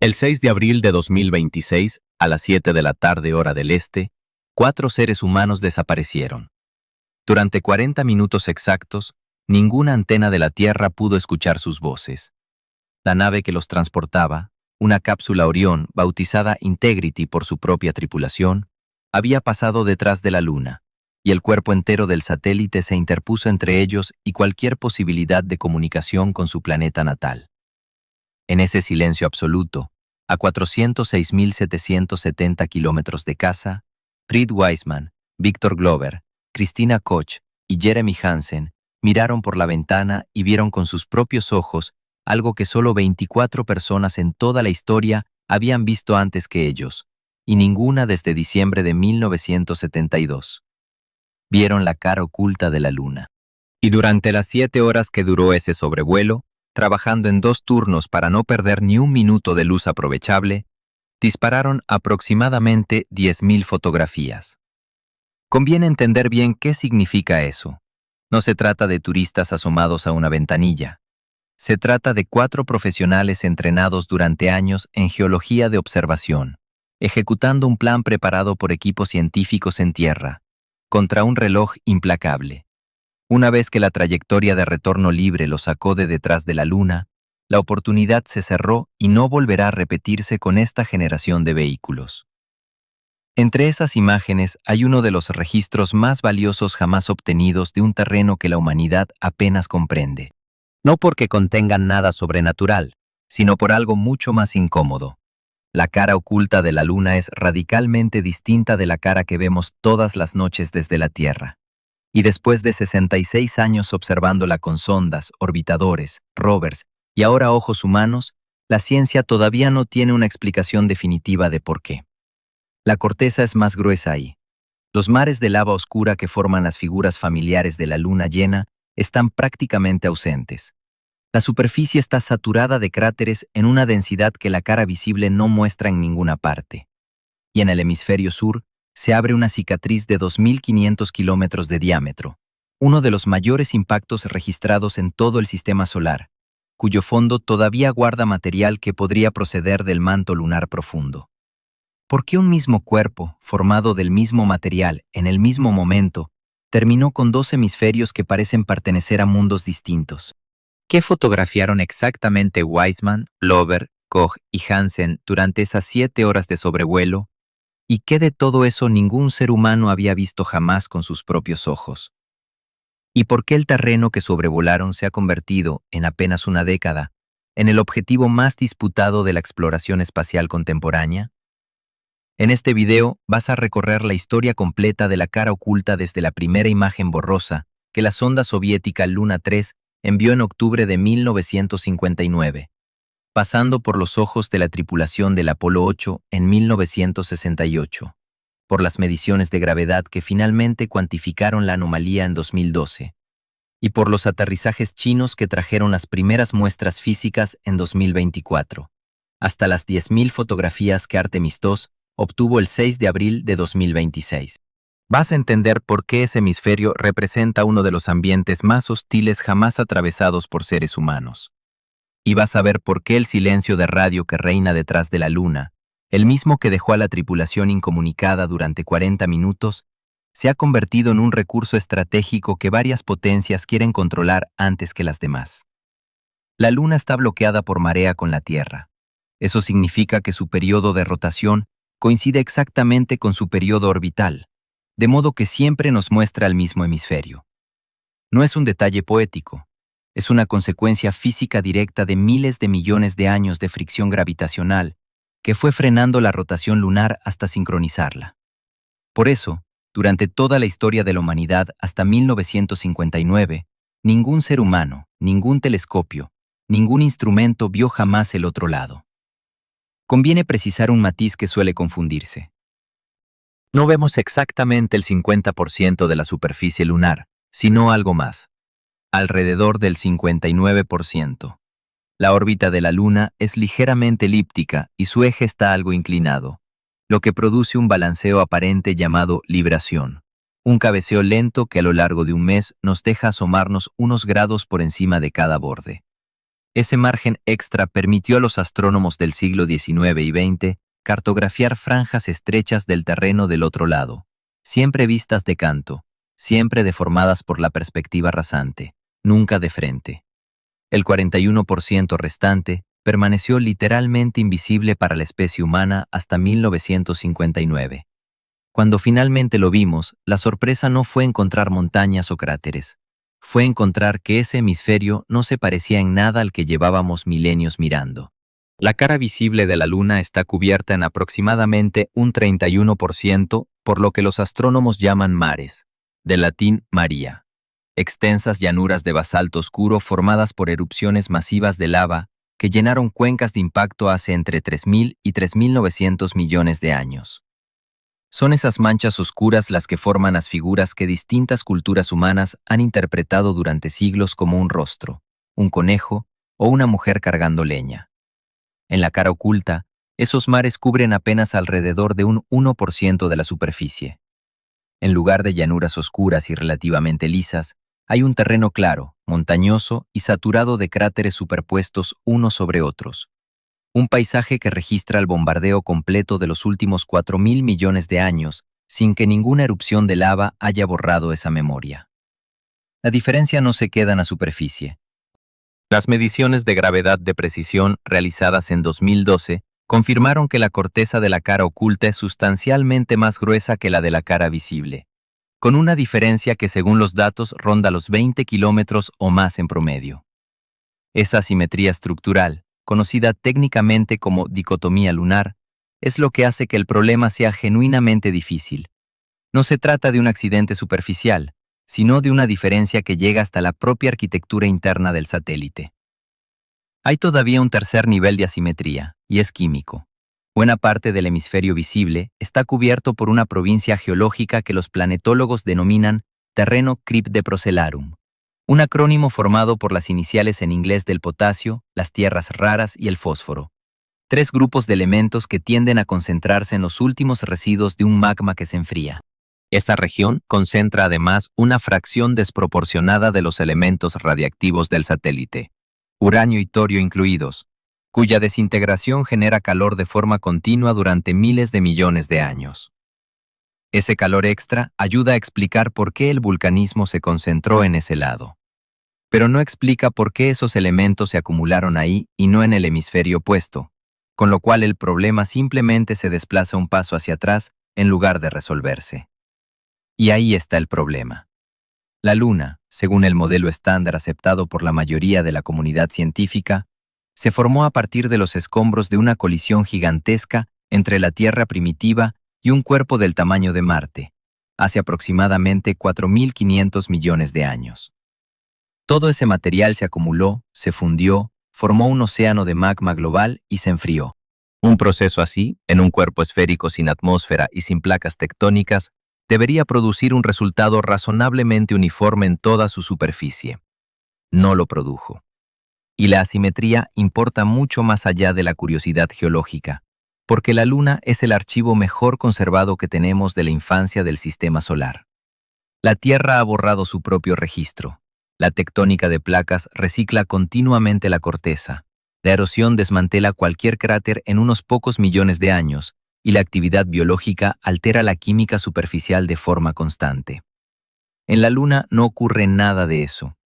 El 6 de abril de 2026, a las 7 de la tarde hora del este, 4 seres humanos desaparecieron. Durante 40 minutos exactos, ninguna antena de la Tierra pudo escuchar sus voces. La nave que los transportaba, una cápsula Orión bautizada Integrity por su propia tripulación, había pasado detrás de la Luna, y el cuerpo entero del satélite se interpuso entre ellos y cualquier posibilidad de comunicación con su planeta natal. En ese silencio absoluto, a 406.770 kilómetros de casa, Fred Wiseman, Victor Glover, Christina Koch y Jeremy Hansen miraron por la ventana y vieron con sus propios ojos algo que solo 24 personas en toda la historia habían visto antes que ellos, y ninguna desde diciembre de 1972. Vieron la cara oculta de la Luna. Y durante las 7 horas que duró ese sobrevuelo, trabajando en 2 turnos para no perder ni un minuto de luz aprovechable, dispararon aproximadamente 10.000 fotografías. Conviene entender bien qué significa eso. No se trata de turistas asomados a una ventanilla. Se trata de 4 profesionales entrenados durante años en geología de observación, ejecutando un plan preparado por equipos científicos en tierra, contra un reloj implacable. Una vez que la trayectoria de retorno libre lo sacó de detrás de la Luna, la oportunidad se cerró y no volverá a repetirse con esta generación de vehículos. Entre esas imágenes hay uno de los registros más valiosos jamás obtenidos de un terreno que la humanidad apenas comprende. No porque contengan nada sobrenatural, sino por algo mucho más incómodo. La cara oculta de la Luna es radicalmente distinta de la cara que vemos todas las noches desde la Tierra. Y después de 66 años observándola con sondas, orbitadores, rovers y ahora ojos humanos, la ciencia todavía no tiene una explicación definitiva de por qué. La corteza es más gruesa ahí. Los mares de lava oscura que forman las figuras familiares de la luna llena están prácticamente ausentes. La superficie está saturada de cráteres en una densidad que la cara visible no muestra en ninguna parte. Y en el hemisferio sur, se abre una cicatriz de 2.500 kilómetros de diámetro, uno de los mayores impactos registrados en todo el sistema solar, cuyo fondo todavía guarda material que podría proceder del manto lunar profundo. ¿Por qué un mismo cuerpo, formado del mismo material, en el mismo momento, terminó con 2 hemisferios que parecen pertenecer a mundos distintos? ¿Qué fotografiaron exactamente Wiseman, Glover, Koch y Hansen durante esas 7 horas de sobrevuelo? ¿Y qué de todo eso ningún ser humano había visto jamás con sus propios ojos? ¿Y por qué el terreno que sobrevolaron se ha convertido, en apenas una década, en el objetivo más disputado de la exploración espacial contemporánea? En este video vas a recorrer la historia completa de la cara oculta desde la primera imagen borrosa que la sonda soviética Luna 3 envió en octubre de 1959. Pasando por los ojos de la tripulación del Apolo 8 en 1968, por las mediciones de gravedad que finalmente cuantificaron la anomalía en 2012, y por los aterrizajes chinos que trajeron las primeras muestras físicas en 2024, hasta las 10.000 fotografías que Artemis 2 obtuvo el 6 de abril de 2026. Vas a entender por qué ese hemisferio representa uno de los ambientes más hostiles jamás atravesados por seres humanos. Y vas a ver por qué el silencio de radio que reina detrás de la Luna, el mismo que dejó a la tripulación incomunicada durante 40 minutos, se ha convertido en un recurso estratégico que varias potencias quieren controlar antes que las demás. La Luna está bloqueada por marea con la Tierra. Eso significa que su periodo de rotación coincide exactamente con su periodo orbital, de modo que siempre nos muestra el mismo hemisferio. No es un detalle poético. Es una consecuencia física directa de miles de millones de años de fricción gravitacional que fue frenando la rotación lunar hasta sincronizarla. Por eso, durante toda la historia de la humanidad hasta 1959, ningún ser humano, ningún telescopio, ningún instrumento vio jamás el otro lado. Conviene precisar un matiz que suele confundirse. No vemos exactamente el 50% de la superficie lunar, sino algo más. Alrededor del 59%. La órbita de la Luna es ligeramente elíptica y su eje está algo inclinado, lo que produce un balanceo aparente llamado libración, un cabeceo lento que a lo largo de un mes nos deja asomarnos unos grados por encima de cada borde. Ese margen extra permitió a los astrónomos del siglo XIX y XX cartografiar franjas estrechas del terreno del otro lado, siempre vistas de canto, siempre deformadas por la perspectiva rasante, nunca de frente. El 41% restante permaneció literalmente invisible para la especie humana hasta 1959. Cuando finalmente lo vimos, la sorpresa no fue encontrar montañas o cráteres. Fue encontrar que ese hemisferio no se parecía en nada al que llevábamos milenios mirando. La cara visible de la Luna está cubierta en aproximadamente un 31% por lo que los astrónomos llaman mares, del latín maria. Extensas llanuras de basalto oscuro formadas por erupciones masivas de lava que llenaron cuencas de impacto hace entre 3.000 y 3.900 millones de años. Son esas manchas oscuras las que forman las figuras que distintas culturas humanas han interpretado durante siglos como un rostro, un conejo o una mujer cargando leña. En la cara oculta, esos mares cubren apenas alrededor de un 1% de la superficie. En lugar de llanuras oscuras y relativamente lisas, hay un terreno claro, montañoso y saturado de cráteres superpuestos unos sobre otros. Un paisaje que registra el bombardeo completo de los últimos 4.000 millones de años, sin que ninguna erupción de lava haya borrado esa memoria. La diferencia no se queda en la superficie. Las mediciones de gravedad de precisión realizadas en 2012 confirmaron que la corteza de la cara oculta es sustancialmente más gruesa que la de la cara visible, con una diferencia que según los datos ronda los 20 kilómetros o más en promedio. Esa asimetría estructural, conocida técnicamente como dicotomía lunar, es lo que hace que el problema sea genuinamente difícil. No se trata de un accidente superficial, sino de una diferencia que llega hasta la propia arquitectura interna del satélite. Hay todavía un tercer nivel de asimetría, y es químico. Buena parte del hemisferio visible está cubierto por una provincia geológica que los planetólogos denominan terreno Cryptoprocellarum, un acrónimo formado por las iniciales en inglés del potasio, las tierras raras y el fósforo. Tres grupos de elementos que tienden a concentrarse en los últimos residuos de un magma que se enfría. Esta región concentra además una fracción desproporcionada de los elementos radiactivos del satélite, uranio y torio incluidos, cuya desintegración genera calor de forma continua durante miles de millones de años. Ese calor extra ayuda a explicar por qué el vulcanismo se concentró en ese lado. Pero no explica por qué esos elementos se acumularon ahí y no en el hemisferio opuesto, con lo cual el problema simplemente se desplaza un paso hacia atrás en lugar de resolverse. Y ahí está el problema. La Luna, según el modelo estándar aceptado por la mayoría de la comunidad científica, se formó a partir de los escombros de una colisión gigantesca entre la Tierra primitiva y un cuerpo del tamaño de Marte, hace aproximadamente 4.500 millones de años. Todo ese material se acumuló, se fundió, formó un océano de magma global y se enfrió. Un proceso así, en un cuerpo esférico sin atmósfera y sin placas tectónicas, debería producir un resultado razonablemente uniforme en toda su superficie. No lo produjo. Y la asimetría importa mucho más allá de la curiosidad geológica, porque la Luna es el archivo mejor conservado que tenemos de la infancia del sistema solar. La Tierra ha borrado su propio registro. La tectónica de placas recicla continuamente la corteza. La erosión desmantela cualquier cráter en unos pocos millones de años, y la actividad biológica altera la química superficial de forma constante. En la Luna no ocurre nada de eso.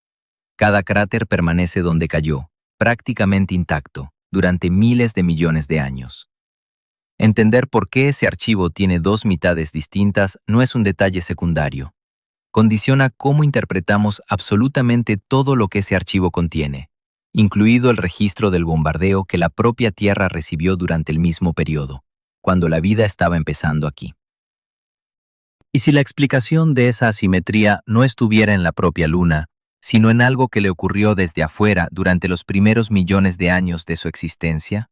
Cada cráter permanece donde cayó, prácticamente intacto, durante miles de millones de años. Entender por qué ese archivo tiene dos mitades distintas no es un detalle secundario. Condiciona cómo interpretamos absolutamente todo lo que ese archivo contiene, incluido el registro del bombardeo que la propia Tierra recibió durante el mismo periodo, cuando la vida estaba empezando aquí. Y si la explicación de esa asimetría no estuviera en la propia Luna, sino en algo que le ocurrió desde afuera durante los primeros millones de años de su existencia?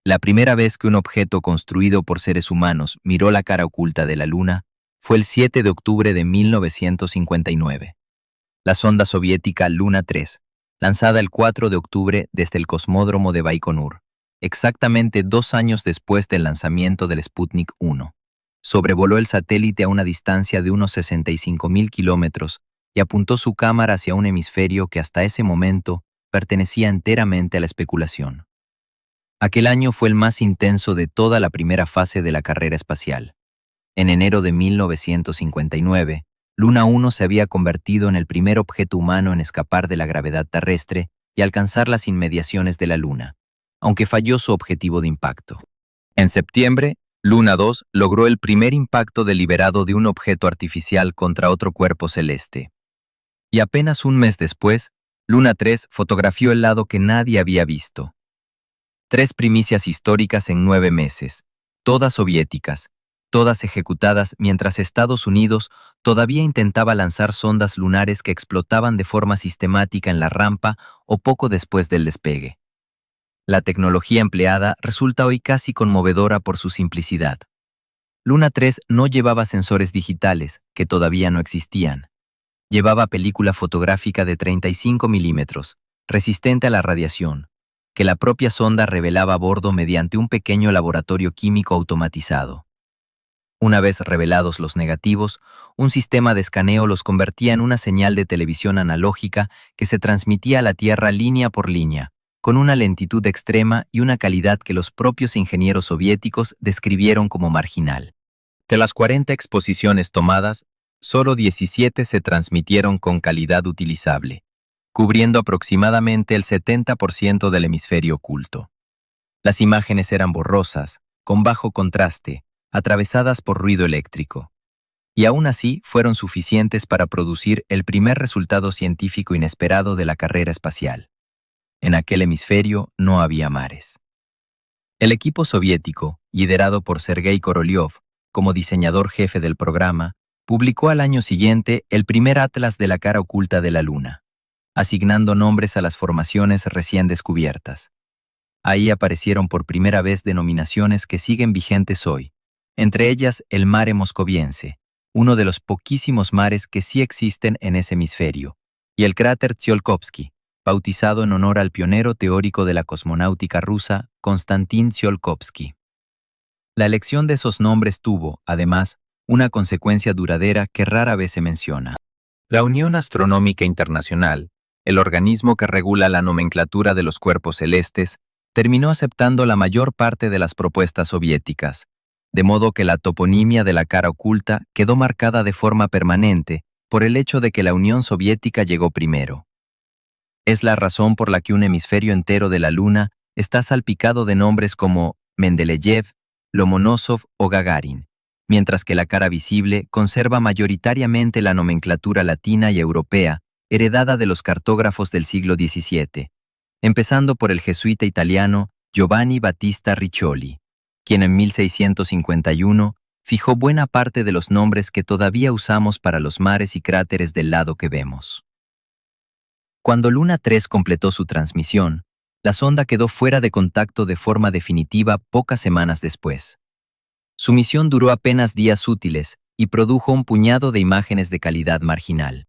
La primera vez que un objeto construido por seres humanos miró la cara oculta de la Luna fue el 7 de octubre de 1959. La sonda soviética Luna 3, lanzada el 4 de octubre desde el cosmódromo de Baikonur, exactamente 2 años después del lanzamiento del Sputnik 1, sobrevoló el satélite a una distancia de unos 65.000 kilómetros y apuntó su cámara hacia un hemisferio que hasta ese momento pertenecía enteramente a la especulación. Aquel año fue el más intenso de toda la primera fase de la carrera espacial. En enero de 1959, Luna 1 se había convertido en el primer objeto humano en escapar de la gravedad terrestre y alcanzar las inmediaciones de la Luna, aunque falló su objetivo de impacto. En septiembre, Luna 2 logró el primer impacto deliberado de un objeto artificial contra otro cuerpo celeste. Y apenas un mes después, Luna 3 fotografió el lado que nadie había visto. 3 primicias históricas en 9 meses, todas soviéticas, todas ejecutadas mientras Estados Unidos todavía intentaba lanzar sondas lunares que explotaban de forma sistemática en la rampa o poco después del despegue. La tecnología empleada resulta hoy casi conmovedora por su simplicidad. Luna 3 no llevaba sensores digitales, que todavía no existían. Llevaba película fotográfica de 35 milímetros, resistente a la radiación, que la propia sonda revelaba a bordo mediante un pequeño laboratorio químico automatizado. Una vez revelados los negativos, un sistema de escaneo los convertía en una señal de televisión analógica que se transmitía a la Tierra línea por línea, con una lentitud extrema y una calidad que los propios ingenieros soviéticos describieron como marginal. De las 40 exposiciones tomadas, solo 17 se transmitieron con calidad utilizable, cubriendo aproximadamente el 70% del hemisferio oculto. Las imágenes eran borrosas, con bajo contraste, atravesadas por ruido eléctrico. Y aún así fueron suficientes para producir el primer resultado científico inesperado de la carrera espacial. En aquel hemisferio no había mares. El equipo soviético, liderado por Sergei Korolev, como diseñador jefe del programa, publicó al año siguiente el primer atlas de la cara oculta de la Luna, asignando nombres a las formaciones recién descubiertas. Ahí aparecieron por primera vez denominaciones que siguen vigentes hoy, entre ellas el Mare Moscoviense, uno de los poquísimos mares que sí existen en ese hemisferio, y el cráter Tsiolkovsky, bautizado en honor al pionero teórico de la cosmonáutica rusa, Konstantin Tsiolkovsky. La elección de esos nombres tuvo, además, una consecuencia duradera que rara vez se menciona. La Unión Astronómica Internacional, el organismo que regula la nomenclatura de los cuerpos celestes, terminó aceptando la mayor parte de las propuestas soviéticas, de modo que la toponimia de la cara oculta quedó marcada de forma permanente por el hecho de que la Unión Soviética llegó primero. Es la razón por la que un hemisferio entero de la Luna está salpicado de nombres como Mendeleev, Lomonosov o Gagarin, mientras que la cara visible conserva mayoritariamente la nomenclatura latina y europea heredada de los cartógrafos del siglo XVII, empezando por el jesuita italiano Giovanni Battista Riccioli, quien en 1651 fijó buena parte de los nombres que todavía usamos para los mares y cráteres del lado que vemos. Cuando Luna 3 completó su transmisión, la sonda quedó fuera de contacto de forma definitiva pocas semanas después. Su misión duró apenas días útiles y produjo un puñado de imágenes de calidad marginal.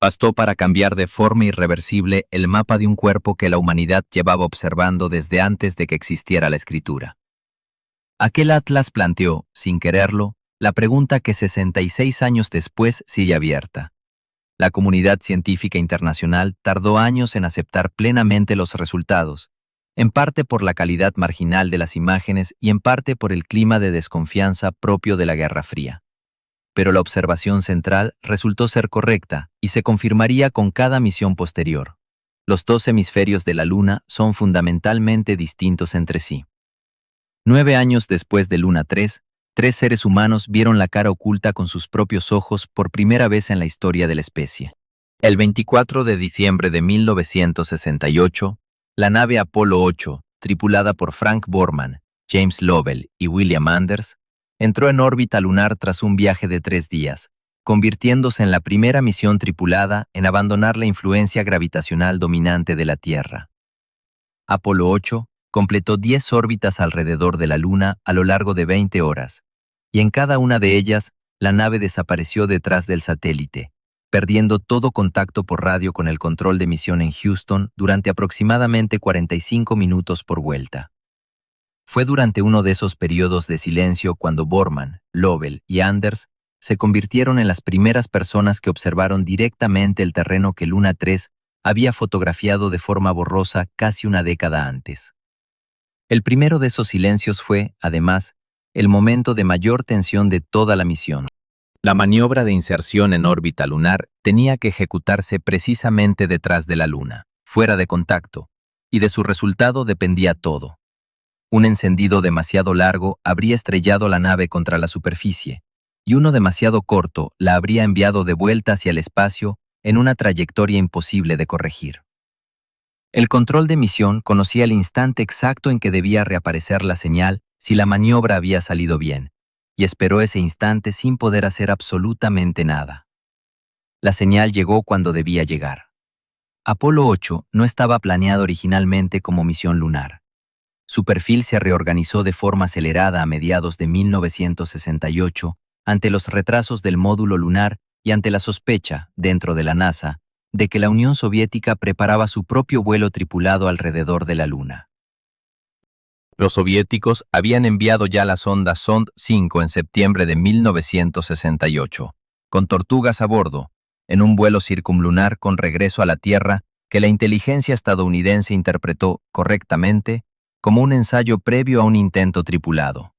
Bastó para cambiar de forma irreversible el mapa de un cuerpo que la humanidad llevaba observando desde antes de que existiera la escritura. Aquel atlas planteó, sin quererlo, la pregunta que 66 años después sigue abierta. La comunidad científica internacional tardó años en aceptar plenamente los resultados, en parte por la calidad marginal de las imágenes y en parte por el clima de desconfianza propio de la Guerra Fría. Pero la observación central resultó ser correcta y se confirmaría con cada misión posterior. Los dos hemisferios de la Luna son fundamentalmente distintos entre sí. 9 años después de Luna 3, 3 seres humanos vieron la cara oculta con sus propios ojos por primera vez en la historia de la especie. El 24 de diciembre de 1968, la nave Apolo 8, tripulada por Frank Borman, James Lovell y William Anders, entró en órbita lunar tras un viaje de 3 días, convirtiéndose en la primera misión tripulada en abandonar la influencia gravitacional dominante de la Tierra. Apolo 8 completó 10 órbitas alrededor de la Luna a lo largo de 20 horas, y en cada una de ellas, la nave desapareció detrás del satélite, perdiendo todo contacto por radio con el control de misión en Houston durante aproximadamente 45 minutos por vuelta. Fue durante uno de esos periodos de silencio cuando Borman, Lovell y Anders se convirtieron en las primeras personas que observaron directamente el terreno que Luna 3 había fotografiado de forma borrosa casi una década antes. El primero de esos silencios fue, además, el momento de mayor tensión de toda la misión. La maniobra de inserción en órbita lunar tenía que ejecutarse precisamente detrás de la Luna, fuera de contacto, y de su resultado dependía todo. Un encendido demasiado largo habría estrellado la nave contra la superficie, y uno demasiado corto la habría enviado de vuelta hacia el espacio en una trayectoria imposible de corregir. El control de misión conocía el instante exacto en que debía reaparecer la señal si la maniobra había salido bien, y esperó ese instante sin poder hacer absolutamente nada. La señal llegó cuando debía llegar. Apolo 8 no estaba planeado originalmente como misión lunar. Su perfil se reorganizó de forma acelerada a mediados de 1968 ante los retrasos del módulo lunar y ante la sospecha, dentro de la NASA, de que la Unión Soviética preparaba su propio vuelo tripulado alrededor de la Luna. Los soviéticos habían enviado ya la sonda Sond 5 en septiembre de 1968, con tortugas a bordo, en un vuelo circumlunar con regreso a la Tierra que la inteligencia estadounidense interpretó, correctamente, como un ensayo previo a un intento tripulado.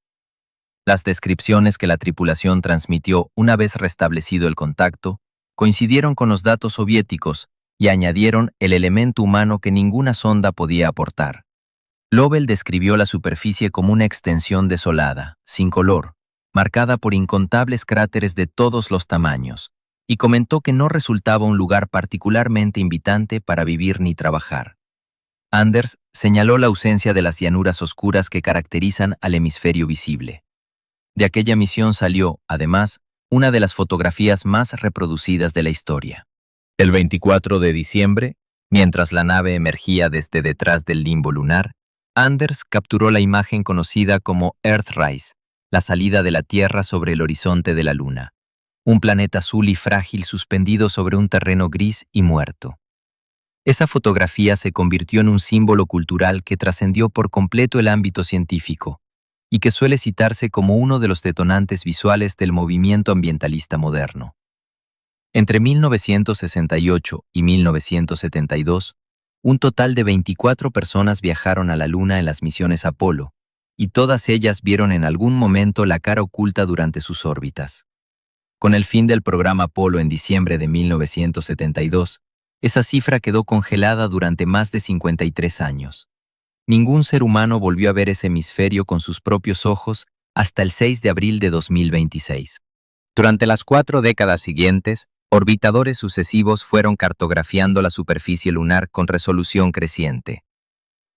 Las descripciones que la tripulación transmitió una vez restablecido el contacto coincidieron con los datos soviéticos y añadieron el elemento humano que ninguna sonda podía aportar. Lovell describió la superficie como una extensión desolada, sin color, marcada por incontables cráteres de todos los tamaños, y comentó que no resultaba un lugar particularmente invitante para vivir ni trabajar. Anders señaló la ausencia de las llanuras oscuras que caracterizan al hemisferio visible. De aquella misión salió, además, una de las fotografías más reproducidas de la historia. El 24 de diciembre, mientras la nave emergía desde detrás del limbo lunar, Anders capturó la imagen conocida como Earthrise, la salida de la Tierra sobre el horizonte de la Luna, un planeta azul y frágil suspendido sobre un terreno gris y muerto. Esa fotografía se convirtió en un símbolo cultural que trascendió por completo el ámbito científico y que suele citarse como uno de los detonantes visuales del movimiento ambientalista moderno. Entre 1968 y 1972, un total de 24 personas viajaron a la Luna en las misiones Apolo, y todas ellas vieron en algún momento la cara oculta durante sus órbitas. Con el fin del programa Apolo en diciembre de 1972, esa cifra quedó congelada durante más de 53 años. Ningún ser humano volvió a ver ese hemisferio con sus propios ojos hasta el 6 de abril de 2026. Durante las 4 décadas siguientes, orbitadores sucesivos fueron cartografiando la superficie lunar con resolución creciente.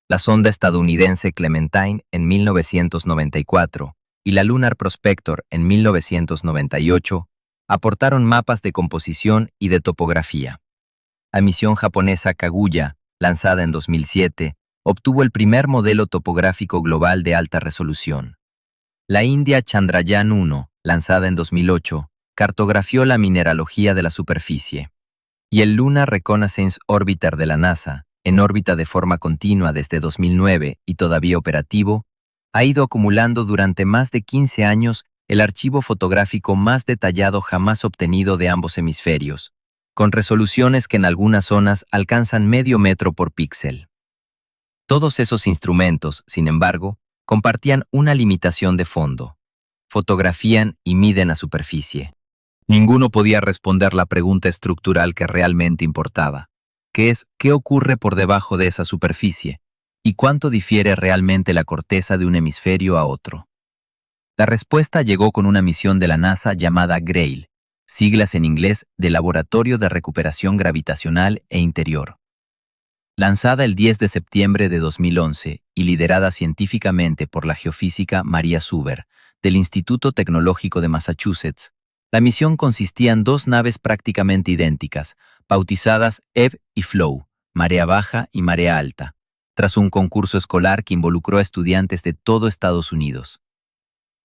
La sonda estadounidense Clementine en 1994 y la Lunar Prospector en 1998 aportaron mapas de composición y de topografía. La misión japonesa Kaguya, lanzada en 2007, obtuvo el primer modelo topográfico global de alta resolución. La India Chandrayaan-1, lanzada en 2008, cartografió la mineralogía de la superficie. Y el Lunar Reconnaissance Orbiter de la NASA, en órbita de forma continua desde 2009 y todavía operativo, ha ido acumulando durante más de 15 años el archivo fotográfico más detallado jamás obtenido de ambos hemisferios, con resoluciones que en algunas zonas alcanzan medio metro por píxel. Todos esos instrumentos, sin embargo, compartían una limitación de fondo. Fotografían y miden a superficie. Ninguno podía responder la pregunta estructural que realmente importaba, que es ¿qué ocurre por debajo de esa superficie? ¿Y cuánto difiere realmente la corteza de un hemisferio a otro? La respuesta llegó con una misión de la NASA llamada GRAIL, siglas en inglés de Laboratorio de Recuperación Gravitacional e Interior. Lanzada el 10 de septiembre de 2011 y liderada científicamente por la geofísica Maria Zuber, del Instituto Tecnológico de Massachusetts, la misión consistía en 2 naves prácticamente idénticas, bautizadas Ebb y Flow, marea baja y marea alta, tras un concurso escolar que involucró a estudiantes de todo Estados Unidos.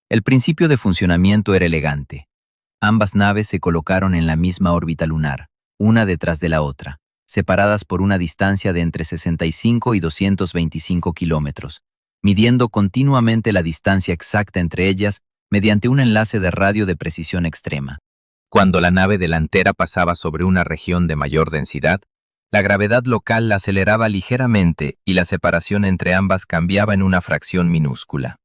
El principio de funcionamiento era elegante. Ambas naves se colocaron en la misma órbita lunar, una detrás de la otra, separadas por una distancia de entre 65 y 225 kilómetros, midiendo continuamente la distancia exacta entre ellas mediante un enlace de radio de precisión extrema. Cuando la nave delantera pasaba sobre una región de mayor densidad, La gravedad local la aceleraba ligeramente y la separación entre ambas cambiaba en una fracción minúscula.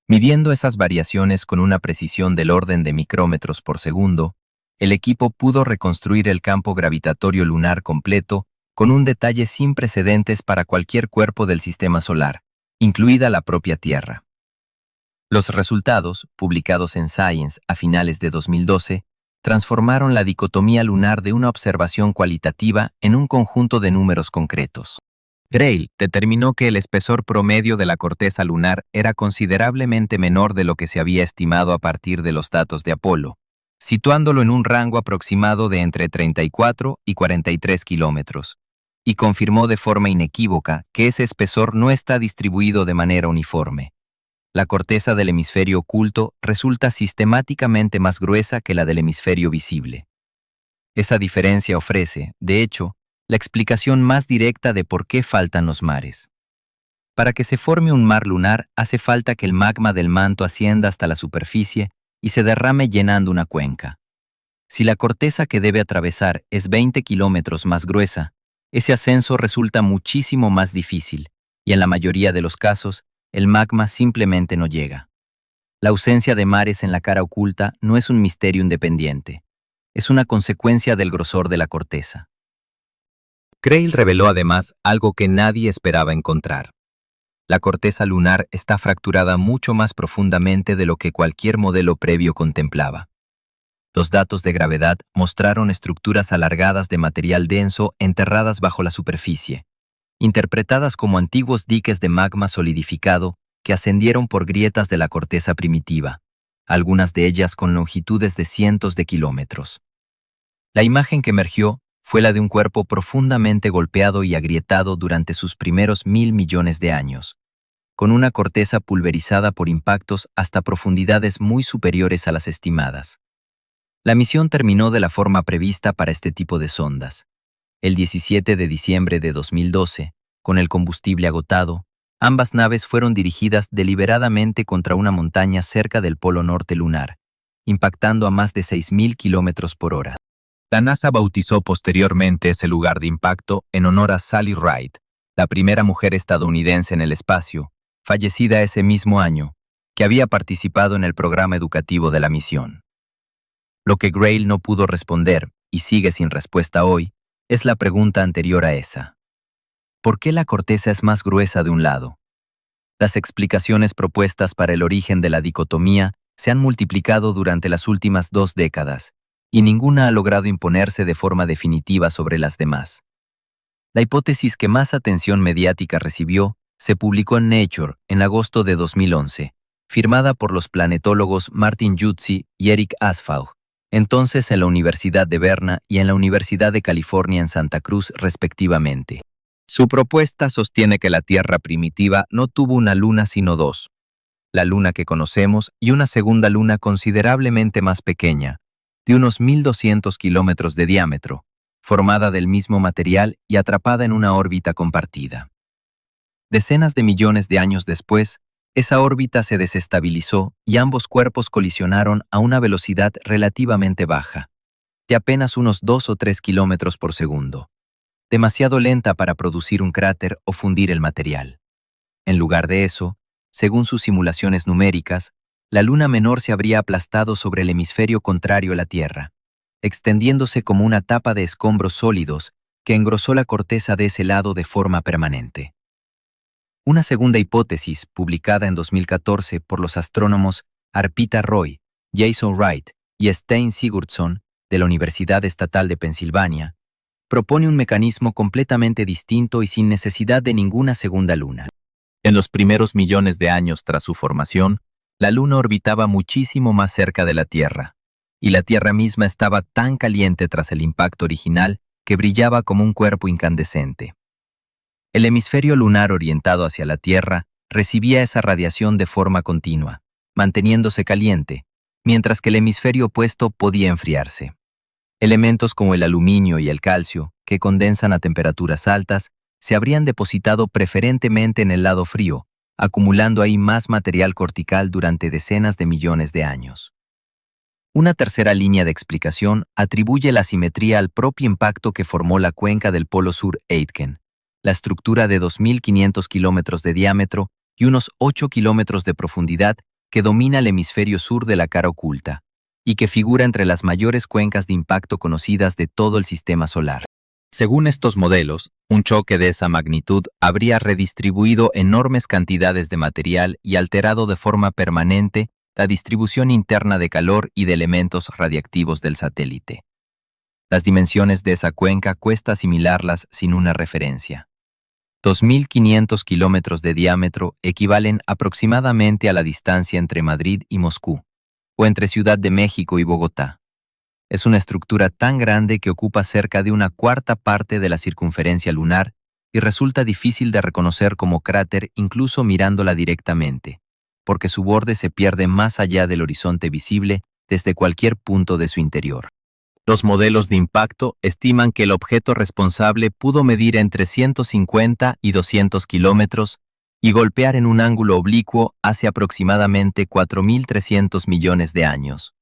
Midiendo esas variaciones con una precisión del orden de micrómetros por segundo, el equipo pudo reconstruir el campo gravitatorio lunar completo con un detalle sin precedentes para cualquier cuerpo del sistema solar, incluida la propia Tierra. Los resultados, publicados en Science a finales de 2012, transformaron la dicotomía lunar de una observación cualitativa en un conjunto de números concretos. Grail determinó que el espesor promedio de la corteza lunar era considerablemente menor de lo que se había estimado a partir de los datos de Apolo, situándolo en un rango aproximado de entre 34 y 43 kilómetros, y confirmó de forma inequívoca que ese espesor no está distribuido de manera uniforme. La corteza del hemisferio oculto resulta sistemáticamente más gruesa que la del hemisferio visible. Esa diferencia ofrece, de hecho, la explicación más directa de por qué faltan los mares. Para que se forme un mar lunar, hace falta que el magma del manto ascienda hasta la superficie y se derrame llenando una cuenca. Si la corteza que debe atravesar es 20 kilómetros más gruesa, ese ascenso resulta muchísimo más difícil, y en la mayoría de los casos, el magma simplemente no llega. La ausencia de mares en la cara oculta no es un misterio independiente, es una consecuencia del grosor de la corteza. Grail reveló además algo que nadie esperaba encontrar. La corteza lunar está fracturada mucho más profundamente de lo que cualquier modelo previo contemplaba. Los datos de gravedad mostraron estructuras alargadas de material denso enterradas bajo la superficie, interpretadas como antiguos diques de magma solidificado que ascendieron por grietas de la corteza primitiva, algunas de ellas con longitudes de cientos de kilómetros. La imagen que emergió fue la de un cuerpo profundamente golpeado y agrietado durante sus primeros 1.000 millones de años, con una corteza pulverizada por impactos hasta profundidades muy superiores a las estimadas. La misión terminó de la forma prevista para este tipo de sondas. El 17 de diciembre de 2012, con el combustible agotado, ambas naves fueron dirigidas deliberadamente contra una montaña cerca del polo norte lunar, impactando a más de 6.000 kilómetros por hora. La NASA bautizó posteriormente ese lugar de impacto en honor a Sally Ride, la primera mujer estadounidense en el espacio, fallecida ese mismo año, que había participado en el programa educativo de la misión. Lo que Grail no pudo responder, y sigue sin respuesta hoy, es la pregunta anterior a esa. ¿Por qué la corteza es más gruesa de un lado? Las explicaciones propuestas para el origen de la dicotomía se han multiplicado durante las últimas 2 décadas, y ninguna ha logrado imponerse de forma definitiva sobre las demás. La hipótesis que más atención mediática recibió se publicó en Nature en agosto de 2011, firmada por los planetólogos Martin Jutzi y Eric Asfaw, entonces en la Universidad de Berna y en la Universidad de California en Santa Cruz, respectivamente. Su propuesta sostiene que la Tierra primitiva no tuvo una luna sino 2, la luna que conocemos y una segunda luna considerablemente más pequeña, de unos 1.200 kilómetros de diámetro, formada del mismo material y atrapada en una órbita compartida. Decenas de millones de años después, esa órbita se desestabilizó y ambos cuerpos colisionaron a una velocidad relativamente baja, de apenas unos 2 o 3 kilómetros por segundo, demasiado lenta para producir un cráter o fundir el material. En lugar de eso, según sus simulaciones numéricas, la luna menor se habría aplastado sobre el hemisferio contrario a la Tierra, extendiéndose como una tapa de escombros sólidos que engrosó la corteza de ese lado de forma permanente. Una segunda hipótesis, publicada en 2014 por los astrónomos Arpita Roy, Jason Wright y Stein Sigurdsson de la Universidad Estatal de Pensilvania, propone un mecanismo completamente distinto y sin necesidad de ninguna segunda luna. En los primeros millones de años tras su formación, la Luna orbitaba muchísimo más cerca de la Tierra, y la Tierra misma estaba tan caliente tras el impacto original que brillaba como un cuerpo incandescente. El hemisferio lunar orientado hacia la Tierra recibía esa radiación de forma continua, manteniéndose caliente, mientras que el hemisferio opuesto podía enfriarse. Elementos como el aluminio y el calcio, que condensan a temperaturas altas, se habrían depositado preferentemente en el lado frío, acumulando ahí más material cortical durante decenas de millones de años. Una tercera línea de explicación atribuye la simetría al propio impacto que formó la cuenca del Polo Sur Aitken, la estructura de 2.500 kilómetros de diámetro y unos 8 kilómetros de profundidad que domina el hemisferio sur de la cara oculta, y que figura entre las mayores cuencas de impacto conocidas de todo el sistema solar. Según estos modelos, un choque de esa magnitud habría redistribuido enormes cantidades de material y alterado de forma permanente la distribución interna de calor y de elementos radiactivos del satélite. Las dimensiones de esa cuenca cuesta asimilarlas sin una referencia. 2.500 kilómetros de diámetro equivalen aproximadamente a la distancia entre Madrid y Moscú, o entre Ciudad de México y Bogotá. Es una estructura tan grande que ocupa cerca de una cuarta parte de la circunferencia lunar y resulta difícil de reconocer como cráter incluso mirándola directamente, porque su borde se pierde más allá del horizonte visible desde cualquier punto de su interior. Los modelos de impacto estiman que el objeto responsable pudo medir entre 150 y 200 kilómetros y golpear en un ángulo oblicuo hace aproximadamente 4.300 millones de años,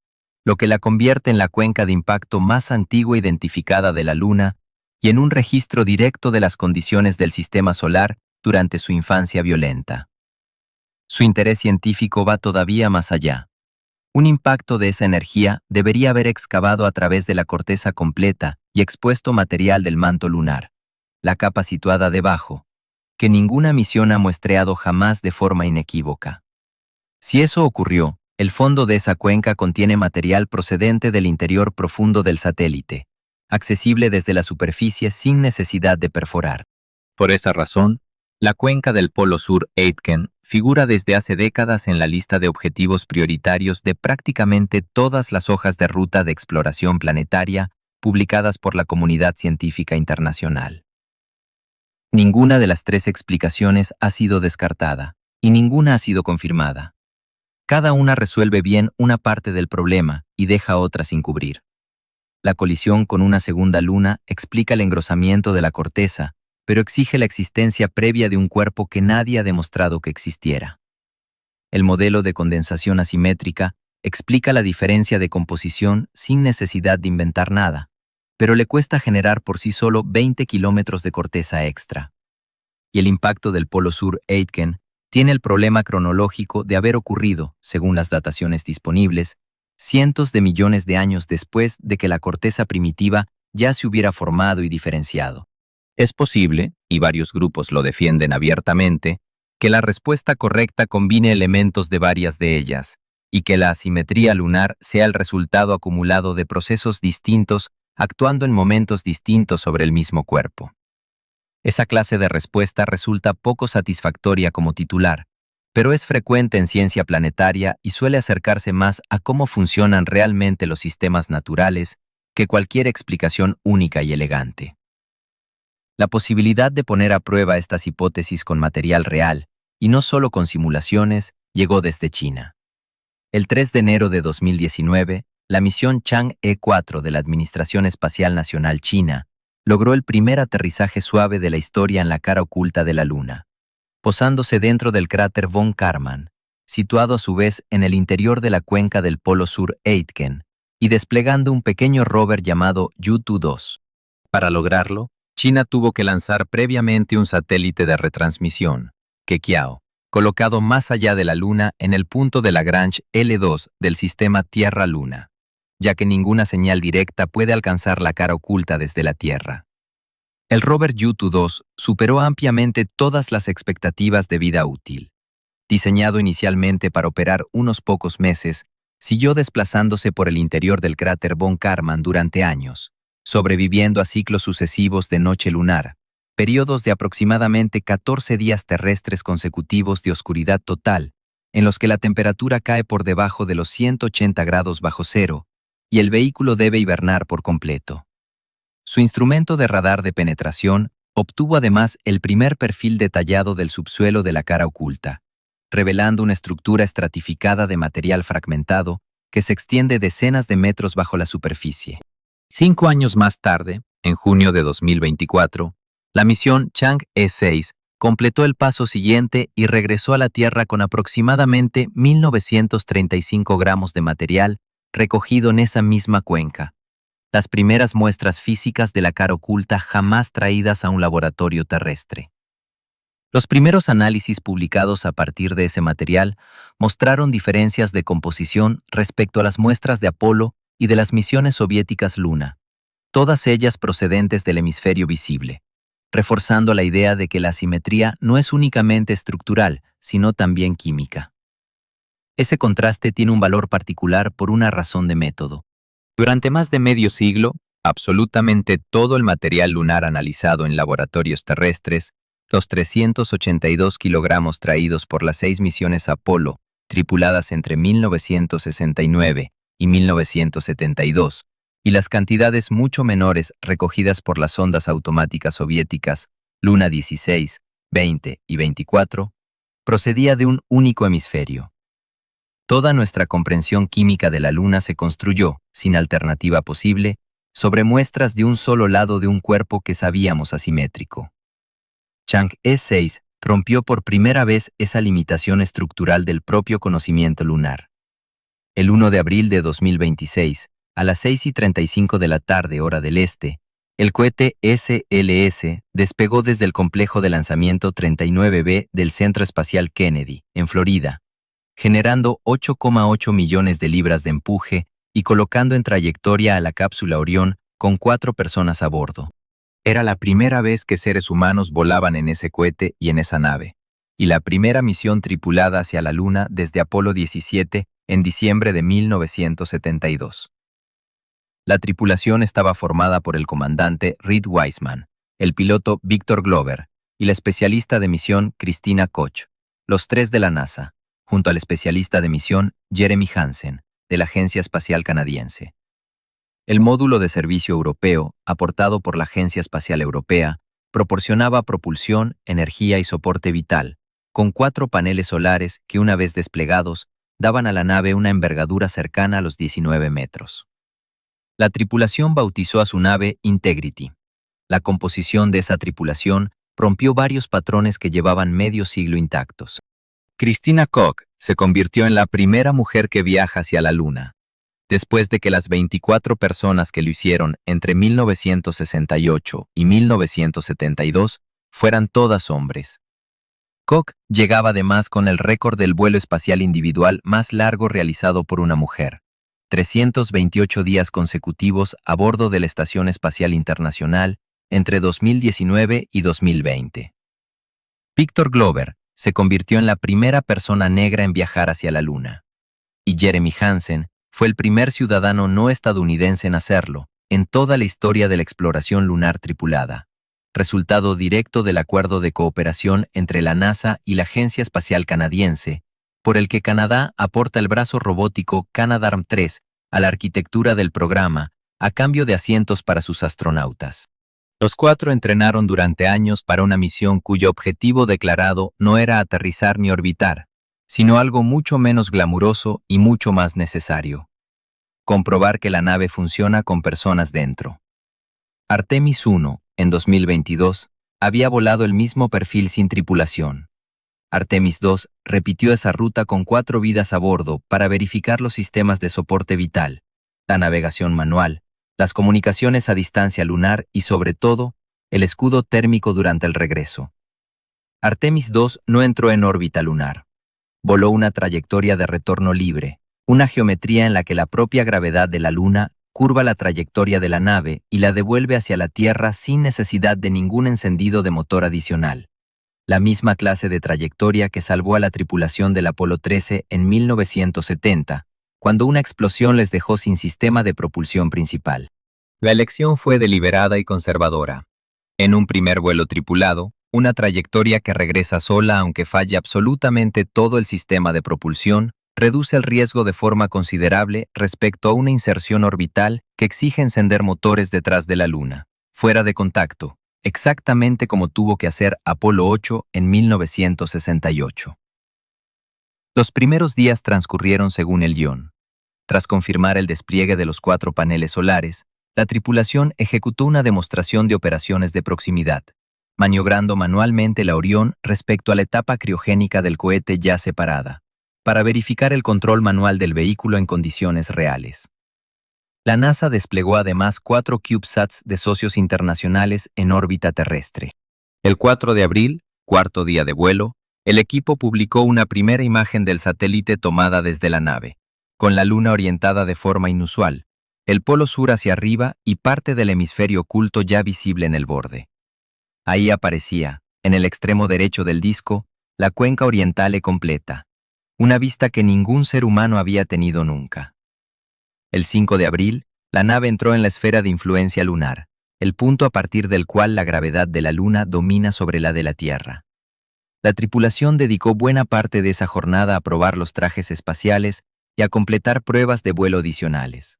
lo que la convierte en la cuenca de impacto más antigua identificada de la Luna y en un registro directo de las condiciones del sistema solar durante su infancia violenta. Su interés científico va todavía más allá. Un impacto de esa energía debería haber excavado a través de la corteza completa y expuesto material del manto lunar, la capa situada debajo, que ninguna misión ha muestreado jamás de forma inequívoca. Si eso ocurrió, el fondo de esa cuenca contiene material procedente del interior profundo del satélite, accesible desde la superficie sin necesidad de perforar. Por esa razón, la cuenca del Polo Sur Aitken figura desde hace décadas en la lista de objetivos prioritarios de prácticamente todas las hojas de ruta de exploración planetaria publicadas por la comunidad científica internacional. Ninguna de las tres explicaciones ha sido descartada, y ninguna ha sido confirmada. Cada una resuelve bien una parte del problema y deja otra sin cubrir. La colisión con una segunda luna explica el engrosamiento de la corteza, pero exige la existencia previa de un cuerpo que nadie ha demostrado que existiera. El modelo de condensación asimétrica explica la diferencia de composición sin necesidad de inventar nada, pero le cuesta generar por sí solo 20 kilómetros de corteza extra. Y el impacto del Polo Sur Aitken tiene el problema cronológico de haber ocurrido, según las dataciones disponibles, cientos de millones de años después de que la corteza primitiva ya se hubiera formado y diferenciado. Es posible, y varios grupos lo defienden abiertamente, que la respuesta correcta combine elementos de varias de ellas, y que la asimetría lunar sea el resultado acumulado de procesos distintos actuando en momentos distintos sobre el mismo cuerpo. Esa clase de respuesta resulta poco satisfactoria como titular, pero es frecuente en ciencia planetaria y suele acercarse más a cómo funcionan realmente los sistemas naturales que cualquier explicación única y elegante. La posibilidad de poner a prueba estas hipótesis con material real, y no solo con simulaciones, llegó desde China. El 3 de enero de 2019, la misión Chang'e 4 de la Administración Espacial Nacional China logró el primer aterrizaje suave de la historia en la cara oculta de la Luna, posándose dentro del cráter von Karman, situado a su vez en el interior de la cuenca del Polo Sur Aitken, y desplegando un pequeño rover llamado Yutu-2. Para lograrlo, China tuvo que lanzar previamente un satélite de retransmisión, Keqiao, colocado más allá de la Luna en el punto de Lagrange L2 del sistema Tierra-Luna, ya que ninguna señal directa puede alcanzar la cara oculta desde la Tierra. El rover Yutu-2 superó ampliamente todas las expectativas de vida útil. Diseñado inicialmente para operar unos pocos meses, siguió desplazándose por el interior del cráter von Karman durante años, sobreviviendo a ciclos sucesivos de noche lunar, periodos de aproximadamente 14 días terrestres consecutivos de oscuridad total, en los que la temperatura cae por debajo de los 180 grados bajo cero, y el vehículo debe hibernar por completo. Su instrumento de radar de penetración obtuvo además el primer perfil detallado del subsuelo de la cara oculta, revelando una estructura estratificada de material fragmentado que se extiende decenas de metros bajo la superficie. 5 años más tarde, en junio de 2024, la misión Chang'e 6 completó el paso siguiente y regresó a la Tierra con aproximadamente 1.935 gramos de material recogido en esa misma cuenca. Las primeras muestras físicas de la cara oculta jamás traídas a un laboratorio terrestre. Los primeros análisis publicados a partir de ese material mostraron diferencias de composición respecto a las muestras de Apolo y de las misiones soviéticas Luna, todas ellas procedentes del hemisferio visible, reforzando la idea de que la asimetría no es únicamente estructural, sino también química. Ese contraste tiene un valor particular por una razón de método. Durante más de medio siglo, absolutamente todo el material lunar analizado en laboratorios terrestres, los 382 kilogramos traídos por las 6 misiones Apolo, tripuladas entre 1969 y 1972, y las cantidades mucho menores recogidas por las sondas automáticas soviéticas Luna 16, 20 y 24, procedía de un único hemisferio. Toda nuestra comprensión química de la Luna se construyó, sin alternativa posible, sobre muestras de un solo lado de un cuerpo que sabíamos asimétrico. Chang'e 6 rompió por primera vez esa limitación estructural del propio conocimiento lunar. El 1 de abril de 2026, a las 6:35 de la tarde hora del este, el cohete SLS despegó desde el complejo de lanzamiento 39B del Centro Espacial Kennedy, en Florida, generando 8,8 millones de libras de empuje y colocando en trayectoria a la cápsula Orión con 4 personas a bordo. Era la primera vez que seres humanos volaban en ese cohete y en esa nave, y la primera misión tripulada hacia la Luna desde Apolo 17 en diciembre de 1972. La tripulación estaba formada por el comandante Reed Wiseman, el piloto Victor Glover y la especialista de misión Christina Koch, los 3 de la NASA, junto al especialista de misión Jeremy Hansen, de la Agencia Espacial Canadiense. El módulo de servicio europeo, aportado por la Agencia Espacial Europea, proporcionaba propulsión, energía y soporte vital, con 4 paneles solares que, una vez desplegados, daban a la nave una envergadura cercana a los 19 metros. La tripulación bautizó a su nave Integrity. La composición de esa tripulación rompió varios patrones que llevaban medio siglo intactos. Christina Koch se convirtió en la primera mujer que viaja hacia la Luna, después de que las 24 personas que lo hicieron entre 1968 y 1972 fueran todas hombres. Koch llegaba además con el récord del vuelo espacial individual más largo realizado por una mujer, 328 días consecutivos a bordo de la Estación Espacial Internacional entre 2019 y 2020. Victor Glover se convirtió en la primera persona negra en viajar hacia la Luna, y Jeremy Hansen fue el primer ciudadano no estadounidense en hacerlo en toda la historia de la exploración lunar tripulada, resultado directo del acuerdo de cooperación entre la NASA y la Agencia Espacial Canadiense, por el que Canadá aporta el brazo robótico Canadarm3 a la arquitectura del programa a cambio de asientos para sus astronautas. Los 4 entrenaron durante años para una misión cuyo objetivo declarado no era aterrizar ni orbitar, sino algo mucho menos glamuroso y mucho más necesario: comprobar que la nave funciona con personas dentro. Artemis 1, en 2022, había volado el mismo perfil sin tripulación. Artemis 2 repitió esa ruta con 4 vidas a bordo para verificar los sistemas de soporte vital, la navegación manual, las comunicaciones a distancia lunar y, sobre todo, el escudo térmico durante el regreso. Artemis 2 no entró en órbita lunar. Voló una trayectoria de retorno libre, una geometría en la que la propia gravedad de la Luna curva la trayectoria de la nave y la devuelve hacia la Tierra sin necesidad de ningún encendido de motor adicional. La misma clase de trayectoria que salvó a la tripulación del Apolo 13 en 1970, cuando una explosión les dejó sin sistema de propulsión principal. La elección fue deliberada y conservadora. En un primer vuelo tripulado, una trayectoria que regresa sola aunque falle absolutamente todo el sistema de propulsión, reduce el riesgo de forma considerable respecto a una inserción orbital que exige encender motores detrás de la Luna, fuera de contacto, exactamente como tuvo que hacer Apolo 8 en 1968. Los primeros días transcurrieron según el guión. Tras confirmar el despliegue de los 4 paneles solares, la tripulación ejecutó una demostración de operaciones de proximidad, maniobrando manualmente la Orión respecto a la etapa criogénica del cohete ya separada, para verificar el control manual del vehículo en condiciones reales. La NASA desplegó además 4 CubeSats de socios internacionales en órbita terrestre. El 4 de abril, cuarto día de vuelo, el equipo publicó una primera imagen del satélite tomada desde la nave, con la Luna orientada de forma inusual, el polo sur hacia arriba y parte del hemisferio oculto ya visible en el borde. Ahí aparecía, en el extremo derecho del disco, la cuenca orientale completa, una vista que ningún ser humano había tenido nunca. El 5 de abril, la nave entró en la esfera de influencia lunar, el punto a partir del cual la gravedad de la Luna domina sobre la de la Tierra. La tripulación dedicó buena parte de esa jornada a probar los trajes espaciales y a completar pruebas de vuelo adicionales.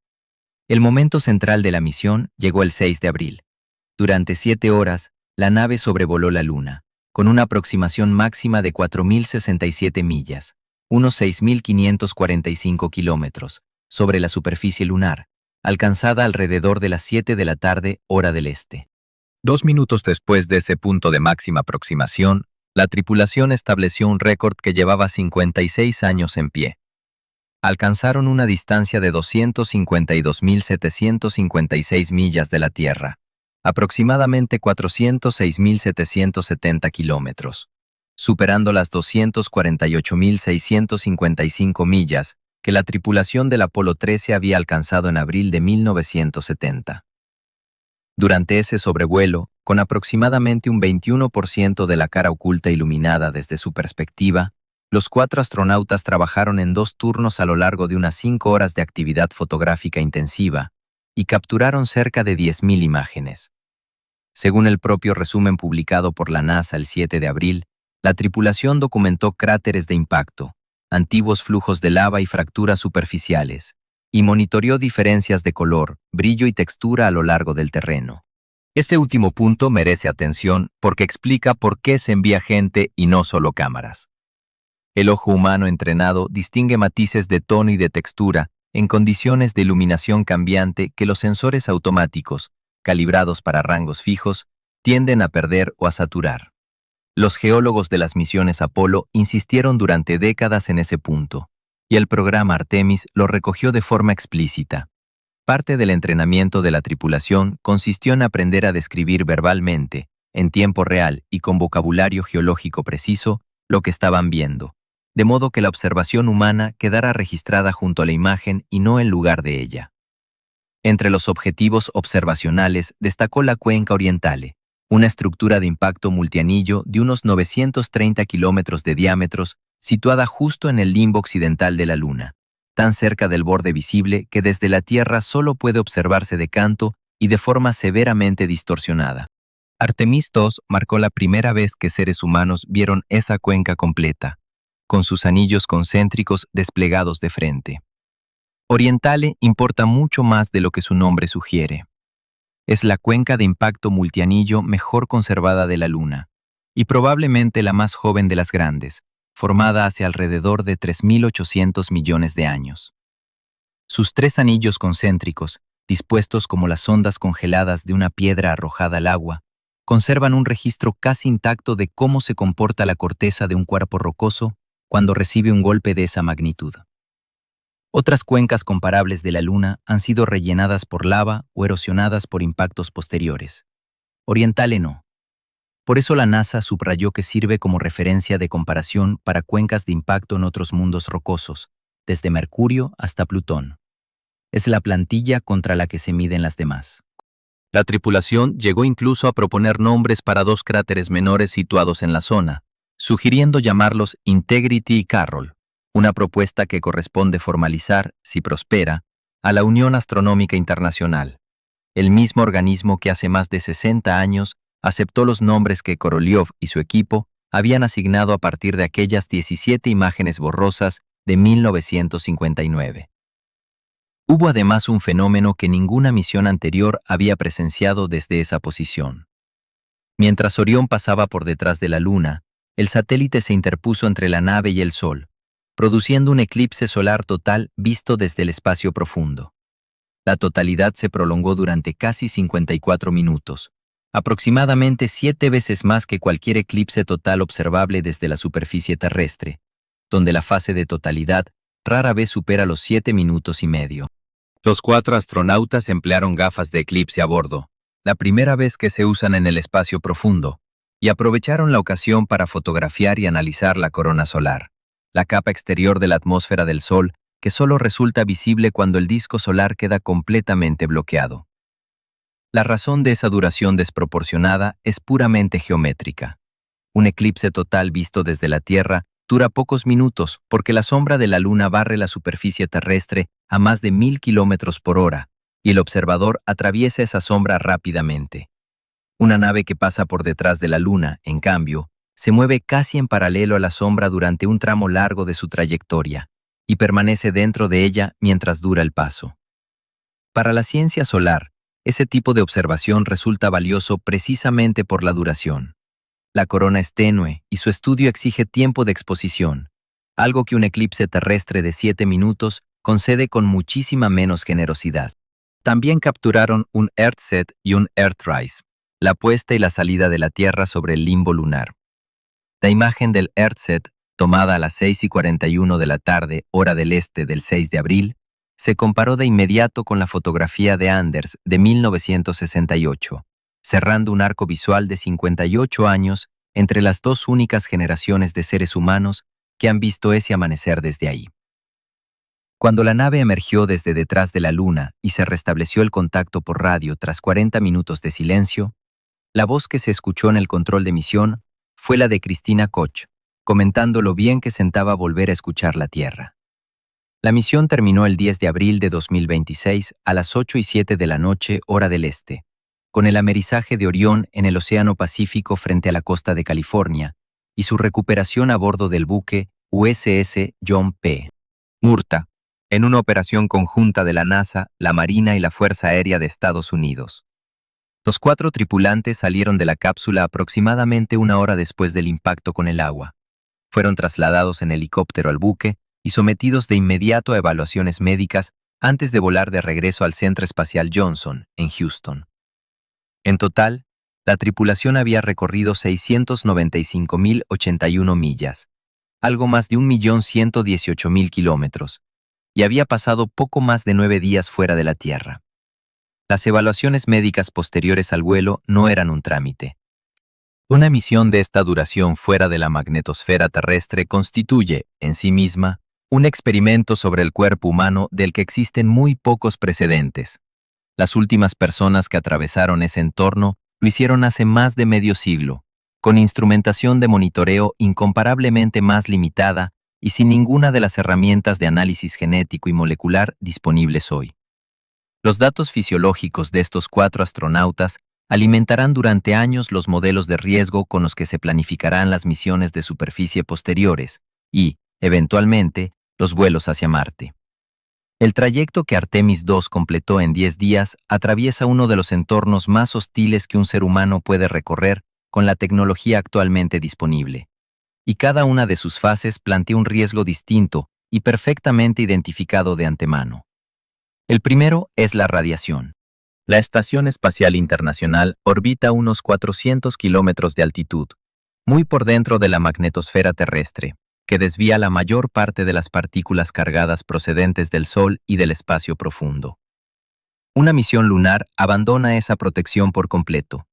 El momento central de la misión llegó el 6 de abril. Durante 7 horas, la nave sobrevoló la Luna, con una aproximación máxima de 4.067 millas, unos 6.545 kilómetros, sobre la superficie lunar, alcanzada alrededor de las 7 de la tarde, hora del este. 2 minutos después de ese punto de máxima aproximación, la tripulación estableció un récord que llevaba 56 años en pie. Alcanzaron una distancia de 252.756 millas de la Tierra, aproximadamente 406.770 kilómetros, superando las 248.655 millas que la tripulación del Apolo 13 había alcanzado en abril de 1970. Durante ese sobrevuelo, con aproximadamente un 21% de la cara oculta iluminada desde su perspectiva, los 4 astronautas trabajaron en 2 turnos a lo largo de unas 5 horas de actividad fotográfica intensiva y capturaron cerca de 10.000 imágenes. Según el propio resumen publicado por la NASA el 7 de abril, la tripulación documentó cráteres de impacto, antiguos flujos de lava y fracturas superficiales, y monitoreó diferencias de color, brillo y textura a lo largo del terreno. Ese último punto merece atención porque explica por qué se envía gente y no solo cámaras. El ojo humano entrenado distingue matices de tono y de textura en condiciones de iluminación cambiante que los sensores automáticos, calibrados para rangos fijos, tienden a perder o a saturar. Los geólogos de las misiones Apolo insistieron durante décadas en ese punto, y el programa Artemis lo recogió de forma explícita. Parte del entrenamiento de la tripulación consistió en aprender a describir verbalmente, en tiempo real y con vocabulario geológico preciso, lo que estaban viendo, de modo que la observación humana quedara registrada junto a la imagen y no en lugar de ella. Entre los objetivos observacionales destacó la cuenca orientale, una estructura de impacto multianillo de unos 930 kilómetros de diámetro, situada justo en el limbo occidental de la Luna, tan cerca del borde visible que desde la Tierra solo puede observarse de canto y de forma severamente distorsionada. Artemis II marcó la primera vez que seres humanos vieron esa cuenca completa, con sus anillos concéntricos desplegados de frente. Orientale importa mucho más de lo que su nombre sugiere. Es la cuenca de impacto multianillo mejor conservada de la Luna, y probablemente la más joven de las grandes, formada hace alrededor de 3.800 millones de años. Sus 3 anillos concéntricos, dispuestos como las ondas congeladas de una piedra arrojada al agua, conservan un registro casi intacto de cómo se comporta la corteza de un cuerpo rocoso cuando recibe un golpe de esa magnitud. Otras cuencas comparables de la Luna han sido rellenadas por lava o erosionadas por impactos posteriores. Orientale no. Por eso la NASA subrayó que sirve como referencia de comparación para cuencas de impacto en otros mundos rocosos, desde Mercurio hasta Plutón. Es la plantilla contra la que se miden las demás. La tripulación llegó incluso a proponer nombres para 2 cráteres menores situados en la zona, sugiriendo llamarlos Integrity y Carroll, una propuesta que corresponde formalizar, si prospera, a la Unión Astronómica Internacional, el mismo organismo que hace más de 60 años aceptó los nombres que Korolev y su equipo habían asignado a partir de aquellas 17 imágenes borrosas de 1959. Hubo además un fenómeno que ninguna misión anterior había presenciado desde esa posición. Mientras Orión pasaba por detrás de la Luna, el satélite se interpuso entre la nave y el Sol, produciendo un eclipse solar total visto desde el espacio profundo. La totalidad se prolongó durante casi 54 minutos, aproximadamente 7 veces más que cualquier eclipse total observable desde la superficie terrestre, donde la fase de totalidad rara vez supera los 7 minutos y medio. Los 4 astronautas emplearon gafas de eclipse a bordo, la primera vez que se usan en el espacio profundo, y aprovecharon la ocasión para fotografiar y analizar la corona solar, la capa exterior de la atmósfera del Sol que solo resulta visible cuando el disco solar queda completamente bloqueado. La razón de esa duración desproporcionada es puramente geométrica. Un eclipse total visto desde la Tierra dura pocos minutos porque la sombra de la Luna barre la superficie terrestre a más de 1000 kilómetros por hora y el observador atraviesa esa sombra rápidamente. Una nave que pasa por detrás de la Luna, en cambio, se mueve casi en paralelo a la sombra durante un tramo largo de su trayectoria y permanece dentro de ella mientras dura el paso. Para la ciencia solar, ese tipo de observación resulta valioso precisamente por la duración. La corona es tenue y su estudio exige tiempo de exposición, algo que un eclipse terrestre de 7 minutos concede con muchísima menos generosidad. También capturaron un Earthset y un Earthrise, la puesta y la salida de la Tierra sobre el limbo lunar. La imagen del Earthset, tomada a las 6:41 de la tarde, hora del este del 6 de abril, se comparó de inmediato con la fotografía de Anders de 1968, cerrando un arco visual de 58 años entre las dos únicas generaciones de seres humanos que han visto ese amanecer desde ahí. Cuando la nave emergió desde detrás de la Luna y se restableció el contacto por radio tras 40 minutos de silencio, la voz que se escuchó en el control de misión fue la de Christina Koch, comentando lo bien que sentaba volver a escuchar la Tierra. La misión terminó el 10 de abril de 2026 a las 8:07 de la noche, hora del este, con el amerizaje de Orión en el Océano Pacífico frente a la costa de California y su recuperación a bordo del buque USS John P. Murtaugh, en una operación conjunta de la NASA, la Marina y la Fuerza Aérea de Estados Unidos. Los 4 tripulantes salieron de la cápsula aproximadamente una hora después del impacto con el agua. Fueron trasladados en helicóptero al buque y sometidos de inmediato a evaluaciones médicas antes de volar de regreso al Centro Espacial Johnson, en Houston. En total, la tripulación había recorrido 695.081 millas, algo más de 1.118.000 kilómetros, y había pasado poco más de 9 días fuera de la Tierra. Las evaluaciones médicas posteriores al vuelo no eran un trámite. Una misión de esta duración fuera de la magnetosfera terrestre constituye, en sí misma, un experimento sobre el cuerpo humano del que existen muy pocos precedentes. Las últimas personas que atravesaron ese entorno lo hicieron hace más de medio siglo, con instrumentación de monitoreo incomparablemente más limitada y sin ninguna de las herramientas de análisis genético y molecular disponibles hoy. Los datos fisiológicos de estos 4 astronautas alimentarán durante años los modelos de riesgo con los que se planificarán las misiones de superficie posteriores y, eventualmente, los vuelos hacia Marte. El trayecto que Artemis II completó en 10 días atraviesa uno de los entornos más hostiles que un ser humano puede recorrer con la tecnología actualmente disponible, y cada una de sus fases plantea un riesgo distinto y perfectamente identificado de antemano. El primero es la radiación. La Estación Espacial Internacional orbita a unos 400 kilómetros de altitud, muy por dentro de la magnetosfera terrestre, que desvía la mayor parte de las partículas cargadas procedentes del Sol y del espacio profundo. Una misión lunar abandona esa protección por completo.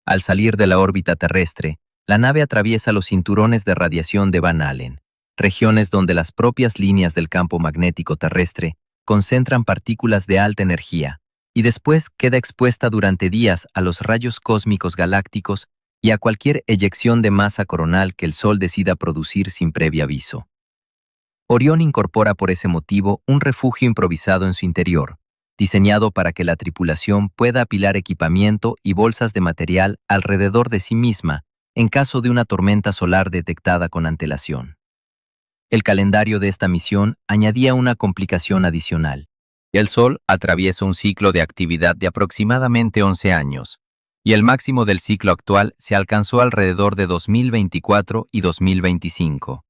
Al salir de la órbita terrestre, la nave atraviesa los cinturones de radiación de Van Allen, regiones donde las propias líneas del campo magnético terrestre concentran partículas de alta energía, y después queda expuesta durante días a los rayos cósmicos galácticos y a cualquier eyección de masa coronal que el Sol decida producir sin previo aviso. Orión incorpora por ese motivo un refugio improvisado en su interior, diseñado para que la tripulación pueda apilar equipamiento y bolsas de material alrededor de sí misma en caso de una tormenta solar detectada con antelación. El calendario de esta misión añadía una complicación adicional. El Sol atraviesa un ciclo de actividad de aproximadamente 11 años, y el máximo del ciclo actual se alcanzó alrededor de 2024 y 2025,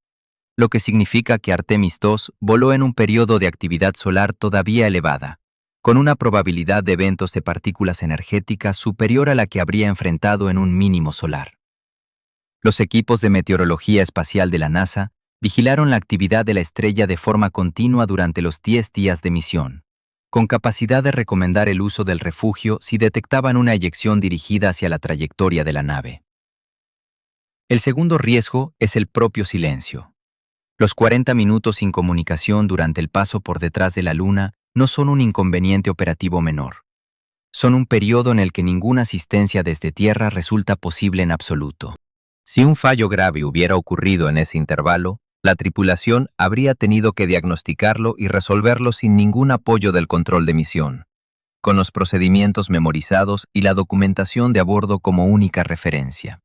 lo que significa que Artemis II voló en un periodo de actividad solar todavía elevada, con una probabilidad de eventos de partículas energéticas superior a la que habría enfrentado en un mínimo solar. Los equipos de meteorología espacial de la NASA Vigilaron la actividad de la estrella de forma continua durante los 10 días de misión, con capacidad de recomendar el uso del refugio si detectaban una eyección dirigida hacia la trayectoria de la nave. El segundo riesgo es el propio silencio. Los 40 minutos sin comunicación durante el paso por detrás de la Luna no son un inconveniente operativo menor. Son un periodo en el que ninguna asistencia desde Tierra resulta posible en absoluto. Si un fallo grave hubiera ocurrido en ese intervalo, la tripulación habría tenido que diagnosticarlo y resolverlo sin ningún apoyo del control de misión, con los procedimientos memorizados y la documentación de a bordo como única referencia.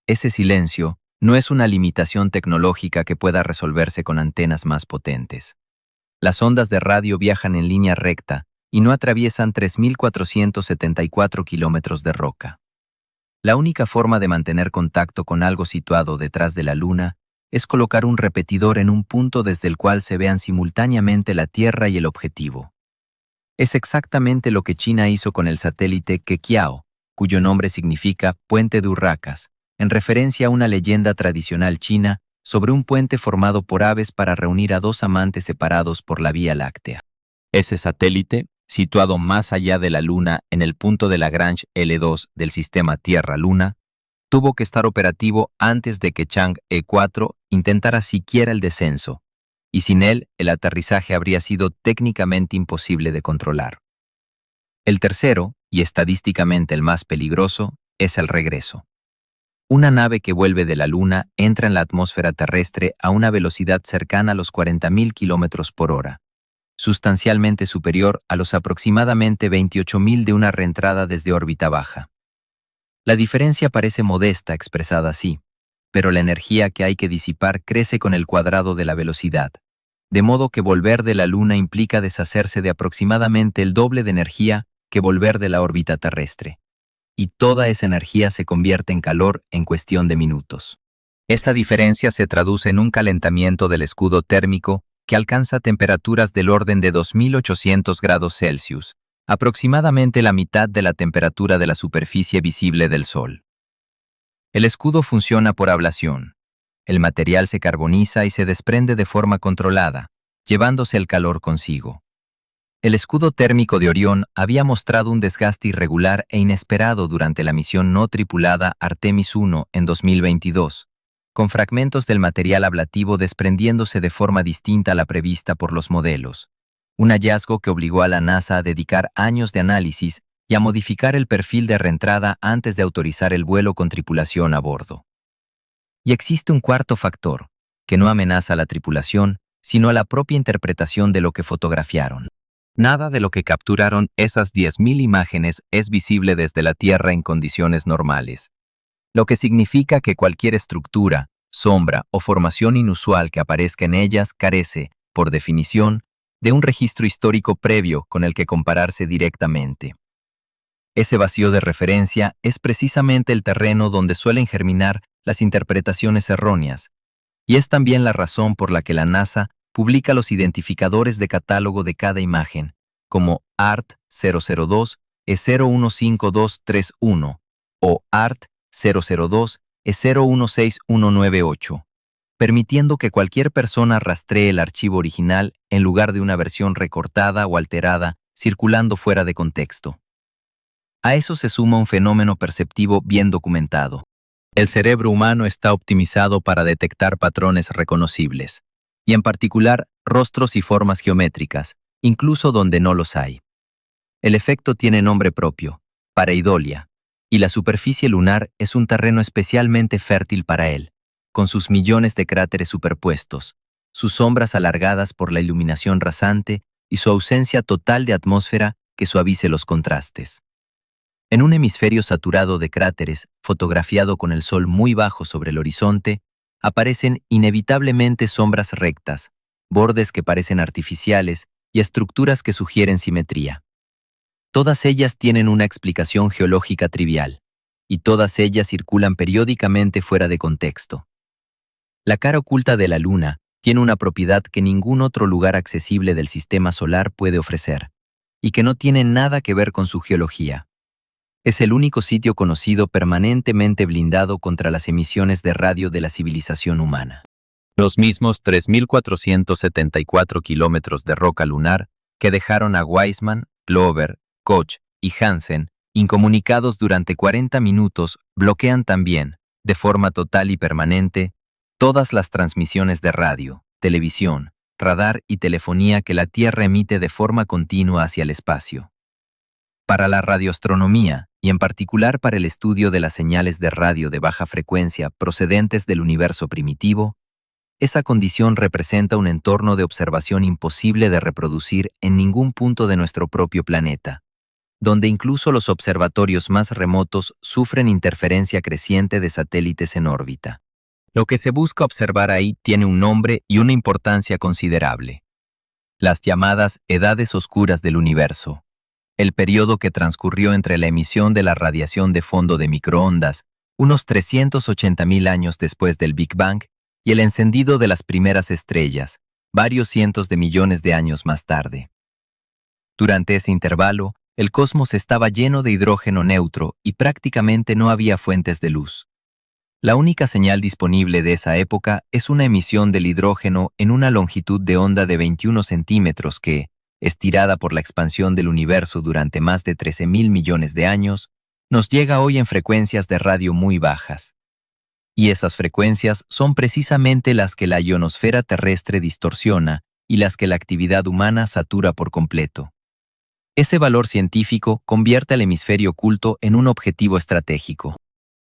Ese silencio no es una limitación tecnológica que pueda resolverse con antenas más potentes. Las ondas de radio viajan en línea recta y no atraviesan 3.474 kilómetros de roca. La única forma de mantener contacto con algo situado detrás de la Luna es colocar un repetidor en un punto desde el cual se vean simultáneamente la Tierra y el objetivo. Es exactamente lo que China hizo con el satélite Keqiao, cuyo nombre significa Puente de Urracas, en referencia a una leyenda tradicional china sobre un puente formado por aves para reunir a dos amantes separados por la Vía Láctea. Ese satélite, situado más allá de la Luna en el punto de Lagrange L2 del sistema Tierra-Luna, tuvo que estar operativo antes de que Chang'e 4 intentara siquiera el descenso, y sin él el aterrizaje habría sido técnicamente imposible de controlar. El tercero, y estadísticamente el más peligroso, es el regreso. Una nave que vuelve de la Luna entra en la atmósfera terrestre a una velocidad cercana a los 40.000 kilómetros por hora, sustancialmente superior a los aproximadamente 28.000 de una reentrada desde órbita baja. La diferencia parece modesta expresada así, pero la energía que hay que disipar crece con el cuadrado de la velocidad, de modo que volver de la Luna implica deshacerse de aproximadamente el doble de energía que volver de la órbita terrestre, y toda esa energía se convierte en calor en cuestión de minutos. Esta diferencia se traduce en un calentamiento del escudo térmico que alcanza temperaturas del orden de 2.800 grados Celsius, aproximadamente la mitad de la temperatura de la superficie visible del Sol. El escudo funciona por ablación. El material se carboniza y se desprende de forma controlada, llevándose el calor consigo. El escudo térmico de Orión había mostrado un desgaste irregular e inesperado durante la misión no tripulada Artemis 1 en 2022, con fragmentos del material ablativo desprendiéndose de forma distinta a la prevista por los modelos, un hallazgo que obligó a la NASA a dedicar años de análisis y a modificar el perfil de reentrada antes de autorizar el vuelo con tripulación a bordo. Y existe un cuarto factor, que no amenaza a la tripulación, sino a la propia interpretación de lo que fotografiaron. Nada de lo que capturaron esas 10.000 imágenes es visible desde la Tierra en condiciones normales, lo que significa que cualquier estructura, sombra o formación inusual que aparezca en ellas carece, por definición, de un registro histórico previo con el que compararse directamente. Ese vacío de referencia es precisamente el terreno donde suelen germinar las interpretaciones erróneas, y es también la razón por la que la NASA publica los identificadores de catálogo de cada imagen, como ART-002 E015231 o ART-002 E016198, permitiendo que cualquier persona rastree el archivo original en lugar de una versión recortada o alterada circulando fuera de contexto. A eso se suma un fenómeno perceptivo bien documentado. El cerebro humano está optimizado para detectar patrones reconocibles, y en particular rostros y formas geométricas, incluso donde no los hay. El efecto tiene nombre propio, pareidolia, y la superficie lunar es un terreno especialmente fértil para él, con sus millones de cráteres superpuestos, sus sombras alargadas por la iluminación rasante y su ausencia total de atmósfera que suavice los contrastes. En un hemisferio saturado de cráteres, fotografiado con el sol muy bajo sobre el horizonte, aparecen inevitablemente sombras rectas, bordes que parecen artificiales y estructuras que sugieren simetría. Todas ellas tienen una explicación geológica trivial, y todas ellas circulan periódicamente fuera de contexto. La cara oculta de la Luna tiene una propiedad que ningún otro lugar accesible del sistema solar puede ofrecer, y que no tiene nada que ver con su geología. Es el único sitio conocido permanentemente blindado contra las emisiones de radio de la civilización humana. Los mismos 3.474 kilómetros de roca lunar que dejaron a Weissman, Glover, Koch y Hansen incomunicados durante 40 minutos bloquean también, de forma total y permanente, todas las transmisiones de radio, televisión, radar y telefonía que la Tierra emite de forma continua hacia el espacio. Para la radioastronomía, y en particular para el estudio de las señales de radio de baja frecuencia procedentes del universo primitivo, esa condición representa un entorno de observación imposible de reproducir en ningún punto de nuestro propio planeta, donde incluso los observatorios más remotos sufren interferencia creciente de satélites en órbita. Lo que se busca observar ahí tiene un nombre y una importancia considerable: las llamadas edades oscuras del universo, el periodo que transcurrió entre la emisión de la radiación de fondo de microondas, unos 380.000 años después del Big Bang, y el encendido de las primeras estrellas, varios cientos de millones de años más tarde. Durante ese intervalo, el cosmos estaba lleno de hidrógeno neutro y prácticamente no había fuentes de luz. La única señal disponible de esa época es una emisión del hidrógeno en una longitud de onda de 21 centímetros que, estirada por la expansión del universo durante más de 13.000 millones de años, nos llega hoy en frecuencias de radio muy bajas. Y esas frecuencias son precisamente las que la ionosfera terrestre distorsiona y las que la actividad humana satura por completo. Ese valor científico convierte al hemisferio oculto en un objetivo estratégico.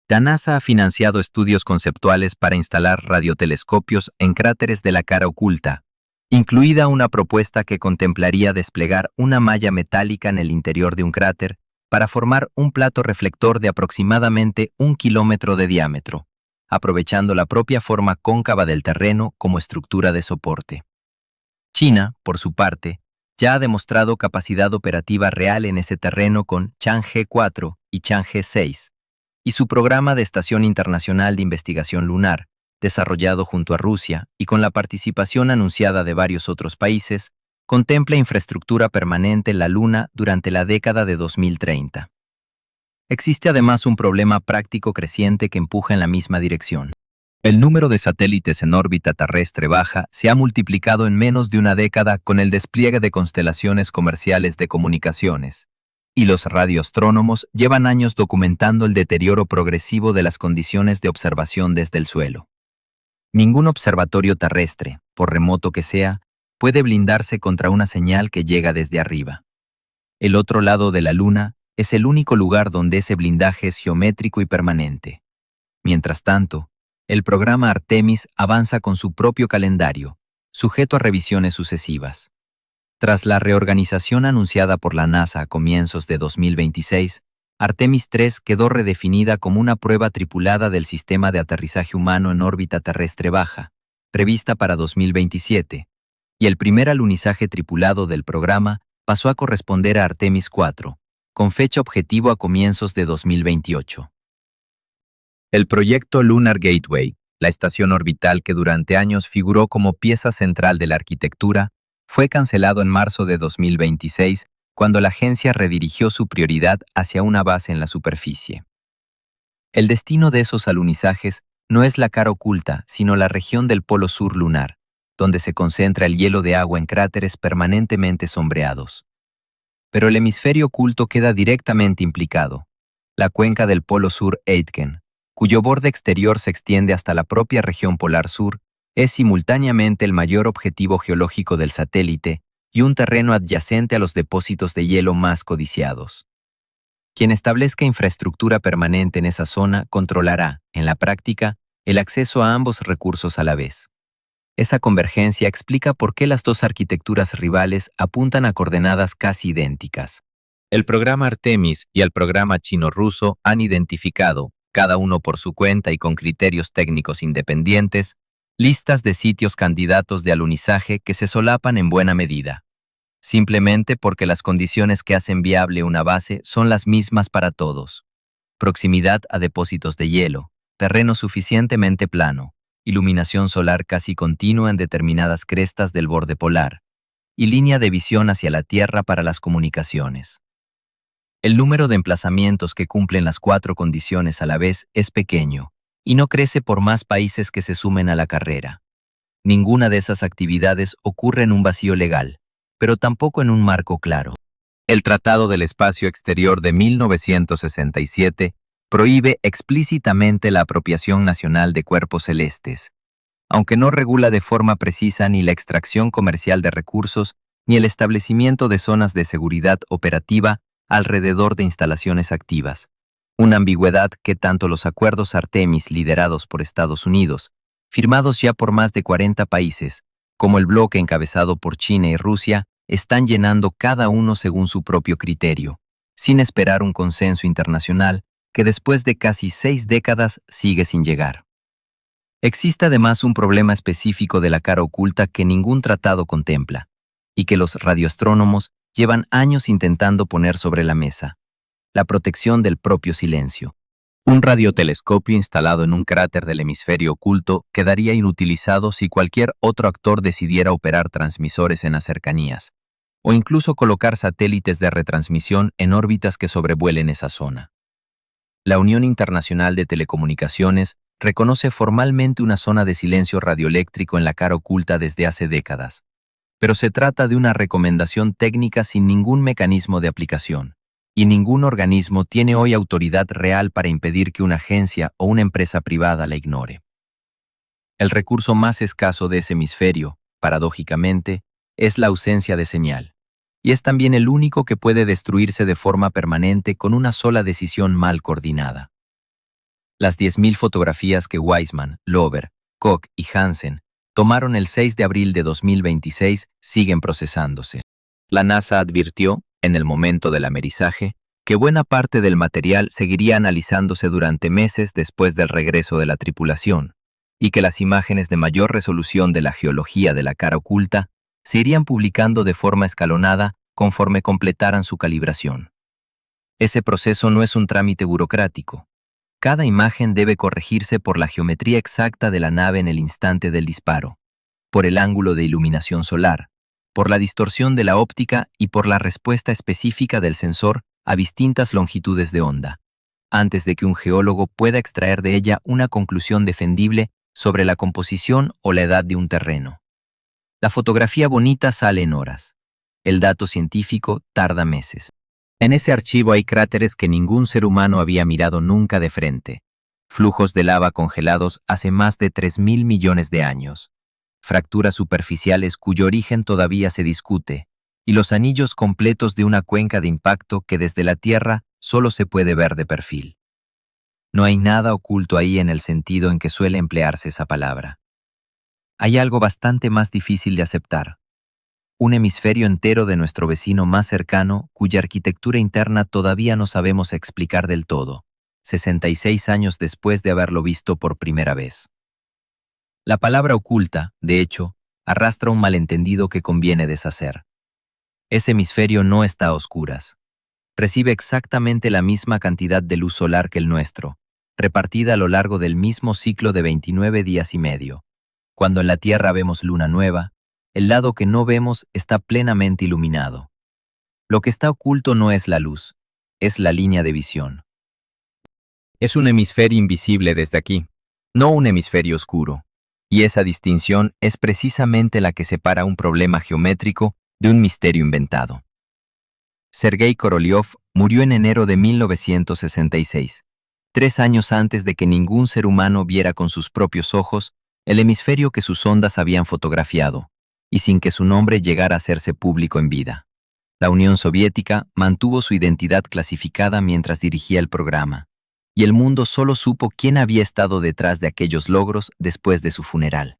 La NASA ha financiado estudios conceptuales para instalar radiotelescopios en cráteres de la cara oculta, incluida una propuesta que contemplaría desplegar una malla metálica en el interior de un cráter para formar un plato reflector de aproximadamente 1 kilómetro de diámetro, aprovechando la propia forma cóncava del terreno como estructura de soporte. China, por su parte, ya ha demostrado capacidad operativa real en ese terreno con Chang'e 4 y Chang'e 6, y su programa de Estación Internacional de Investigación Lunar, desarrollado junto a Rusia y con la participación anunciada de varios otros países, contempla infraestructura permanente en la Luna durante la década de 2030. Existe además un problema práctico creciente que empuja en la misma dirección. El número de satélites en órbita terrestre baja se ha multiplicado en menos de una década con el despliegue de constelaciones comerciales de comunicaciones, y los radioastrónomos llevan años documentando el deterioro progresivo de las condiciones de observación desde el suelo. Ningún observatorio terrestre, por remoto que sea, puede blindarse contra una señal que llega desde arriba. El otro lado de la Luna es el único lugar donde ese blindaje es geométrico y permanente. Mientras tanto, el programa Artemis avanza con su propio calendario, sujeto a revisiones sucesivas. Tras la reorganización anunciada por la NASA a comienzos de 2026, Artemis 3 quedó redefinida como una prueba tripulada del sistema de aterrizaje humano en órbita terrestre baja, prevista para 2027, y el primer alunizaje tripulado del programa pasó a corresponder a Artemis 4, con fecha objetivo a comienzos de 2028. El proyecto Lunar Gateway, la estación orbital que durante años figuró como pieza central de la arquitectura, fue cancelado en marzo de 2026 cuando la agencia redirigió su prioridad hacia una base en la superficie. El destino de esos alunizajes no es la cara oculta, sino la región del Polo Sur lunar, donde se concentra el hielo de agua en cráteres permanentemente sombreados. Pero el hemisferio oculto queda directamente implicado. La cuenca del Polo Sur Aitken, cuyo borde exterior se extiende hasta la propia región polar sur, es simultáneamente el mayor objetivo geológico del satélite y un terreno adyacente a los depósitos de hielo más codiciados. Quien establezca infraestructura permanente en esa zona controlará, en la práctica, el acceso a ambos recursos a la vez. Esa convergencia explica por qué las dos arquitecturas rivales apuntan a coordenadas casi idénticas. El programa Artemis y el programa chino-ruso han identificado, cada uno por su cuenta y con criterios técnicos independientes, listas de sitios candidatos de alunizaje que se solapan en buena medida, simplemente porque las condiciones que hacen viable una base son las mismas para todos: proximidad a depósitos de hielo, terreno suficientemente plano, iluminación solar casi continua en determinadas crestas del borde polar, y línea de visión hacia la Tierra para las comunicaciones. El número de emplazamientos que cumplen las 4 condiciones a la vez es pequeño, y no crece por más países que se sumen a la carrera. Ninguna de esas actividades ocurre en un vacío legal, pero tampoco en un marco claro. El Tratado del Espacio Exterior de 1967 prohíbe explícitamente la apropiación nacional de cuerpos celestes, aunque no regula de forma precisa ni la extracción comercial de recursos ni el establecimiento de zonas de seguridad operativa alrededor de instalaciones activas. Una ambigüedad que tanto los acuerdos Artemis liderados por Estados Unidos, firmados ya por más de 40 países, como el bloque encabezado por China y Rusia, están llenando cada uno según su propio criterio, sin esperar un consenso internacional que después de casi 6 décadas sigue sin llegar. Existe además un problema específico de la cara oculta que ningún tratado contempla, y que los radioastrónomos llevan años intentando poner sobre la mesa: la protección del propio silencio. Un radiotelescopio instalado en un cráter del hemisferio oculto quedaría inutilizado si cualquier otro actor decidiera operar transmisores en las cercanías, o incluso colocar satélites de retransmisión en órbitas que sobrevuelen esa zona. La Unión Internacional de Telecomunicaciones reconoce formalmente una zona de silencio radioeléctrico en la cara oculta desde hace décadas, pero se trata de una recomendación técnica sin ningún mecanismo de aplicación, y ningún organismo tiene hoy autoridad real para impedir que una agencia o una empresa privada la ignore. El recurso más escaso de ese hemisferio, paradójicamente, es la ausencia de señal, y es también el único que puede destruirse de forma permanente con una sola decisión mal coordinada. Las 10.000 fotografías que Wiseman, Glover, Koch y Hansen tomaron el 6 de abril de 2026 siguen procesándose. La NASA advirtió, en el momento del amerizaje, que buena parte del material seguiría analizándose durante meses después del regreso de la tripulación, y que las imágenes de mayor resolución de la geología de la cara oculta se irían publicando de forma escalonada conforme completaran su calibración. Ese proceso no es un trámite burocrático. Cada imagen debe corregirse por la geometría exacta de la nave en el instante del disparo, por el ángulo de iluminación solar, por la distorsión de la óptica y por la respuesta específica del sensor a distintas longitudes de onda, antes de que un geólogo pueda extraer de ella una conclusión defendible sobre la composición o la edad de un terreno. La fotografía bonita sale en horas. El dato científico tarda meses. En ese archivo hay cráteres que ningún ser humano había mirado nunca de frente, flujos de lava congelados hace más de 3.000 millones de años, fracturas superficiales cuyo origen todavía se discute, y los anillos completos de una cuenca de impacto que desde la Tierra solo se puede ver de perfil. No hay nada oculto ahí en el sentido en que suele emplearse esa palabra. Hay algo bastante más difícil de aceptar. Un hemisferio entero de nuestro vecino más cercano, cuya arquitectura interna todavía no sabemos explicar del todo, 66 años después de haberlo visto por primera vez. La palabra oculta, de hecho, arrastra un malentendido que conviene deshacer. Ese hemisferio no está a oscuras. Recibe exactamente la misma cantidad de luz solar que el nuestro, repartida a lo largo del mismo ciclo de 29 días y medio. Cuando en la Tierra vemos luna nueva, el lado que no vemos está plenamente iluminado. Lo que está oculto no es la luz, es la línea de visión. Es un hemisferio invisible desde aquí, no un hemisferio oscuro. Y esa distinción es precisamente la que separa un problema geométrico de un misterio inventado. Sergei Korolev murió en enero de 1966, 3 años antes de que ningún ser humano viera con sus propios ojos el hemisferio que sus ondas habían fotografiado, y sin que su nombre llegara a hacerse público en vida. La Unión Soviética mantuvo su identidad clasificada mientras dirigía el programa, y el mundo solo supo quién había estado detrás de aquellos logros después de su funeral.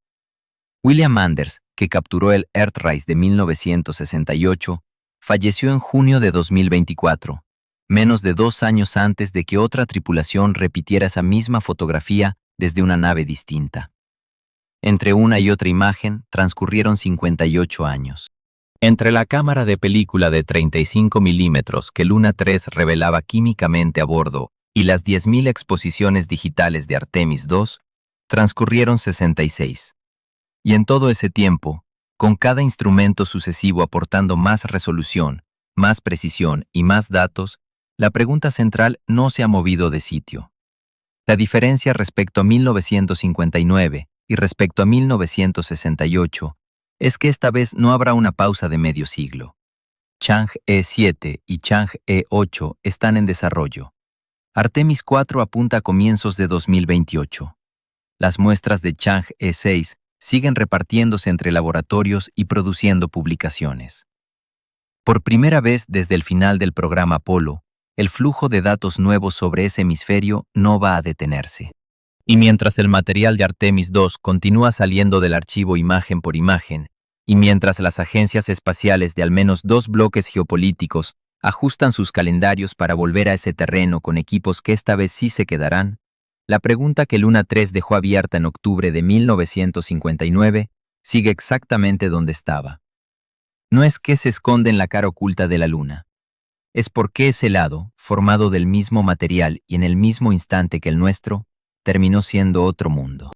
William Anders, que capturó el Earthrise de 1968, falleció en junio de 2024, menos de 2 años antes de que otra tripulación repitiera esa misma fotografía desde una nave distinta. Entre una y otra imagen transcurrieron 58 años. Entre la cámara de película de 35 milímetros que Luna 3 revelaba químicamente a bordo y las 10.000 exposiciones digitales de Artemis II, transcurrieron 66. Y en todo ese tiempo, con cada instrumento sucesivo aportando más resolución, más precisión y más datos, la pregunta central no se ha movido de sitio. La diferencia respecto a 1959, y respecto a 1968, es que esta vez no habrá una pausa de medio siglo. Chang'e 7 y Chang'e 8 están en desarrollo. Artemis 4 apunta a comienzos de 2028. Las muestras de Chang'e 6 siguen repartiéndose entre laboratorios y produciendo publicaciones. Por primera vez desde el final del programa Apolo, el flujo de datos nuevos sobre ese hemisferio no va a detenerse. Y mientras el material de Artemis 2 continúa saliendo del archivo imagen por imagen, y mientras las agencias espaciales de al menos 2 bloques geopolíticos ajustan sus calendarios para volver a ese terreno con equipos que esta vez sí se quedarán, la pregunta que Luna 3 dejó abierta en octubre de 1959 sigue exactamente donde estaba. No es qué se esconde en la cara oculta de la Luna. Es por qué ese lado, formado del mismo material y en el mismo instante que el nuestro, terminó siendo otro mundo.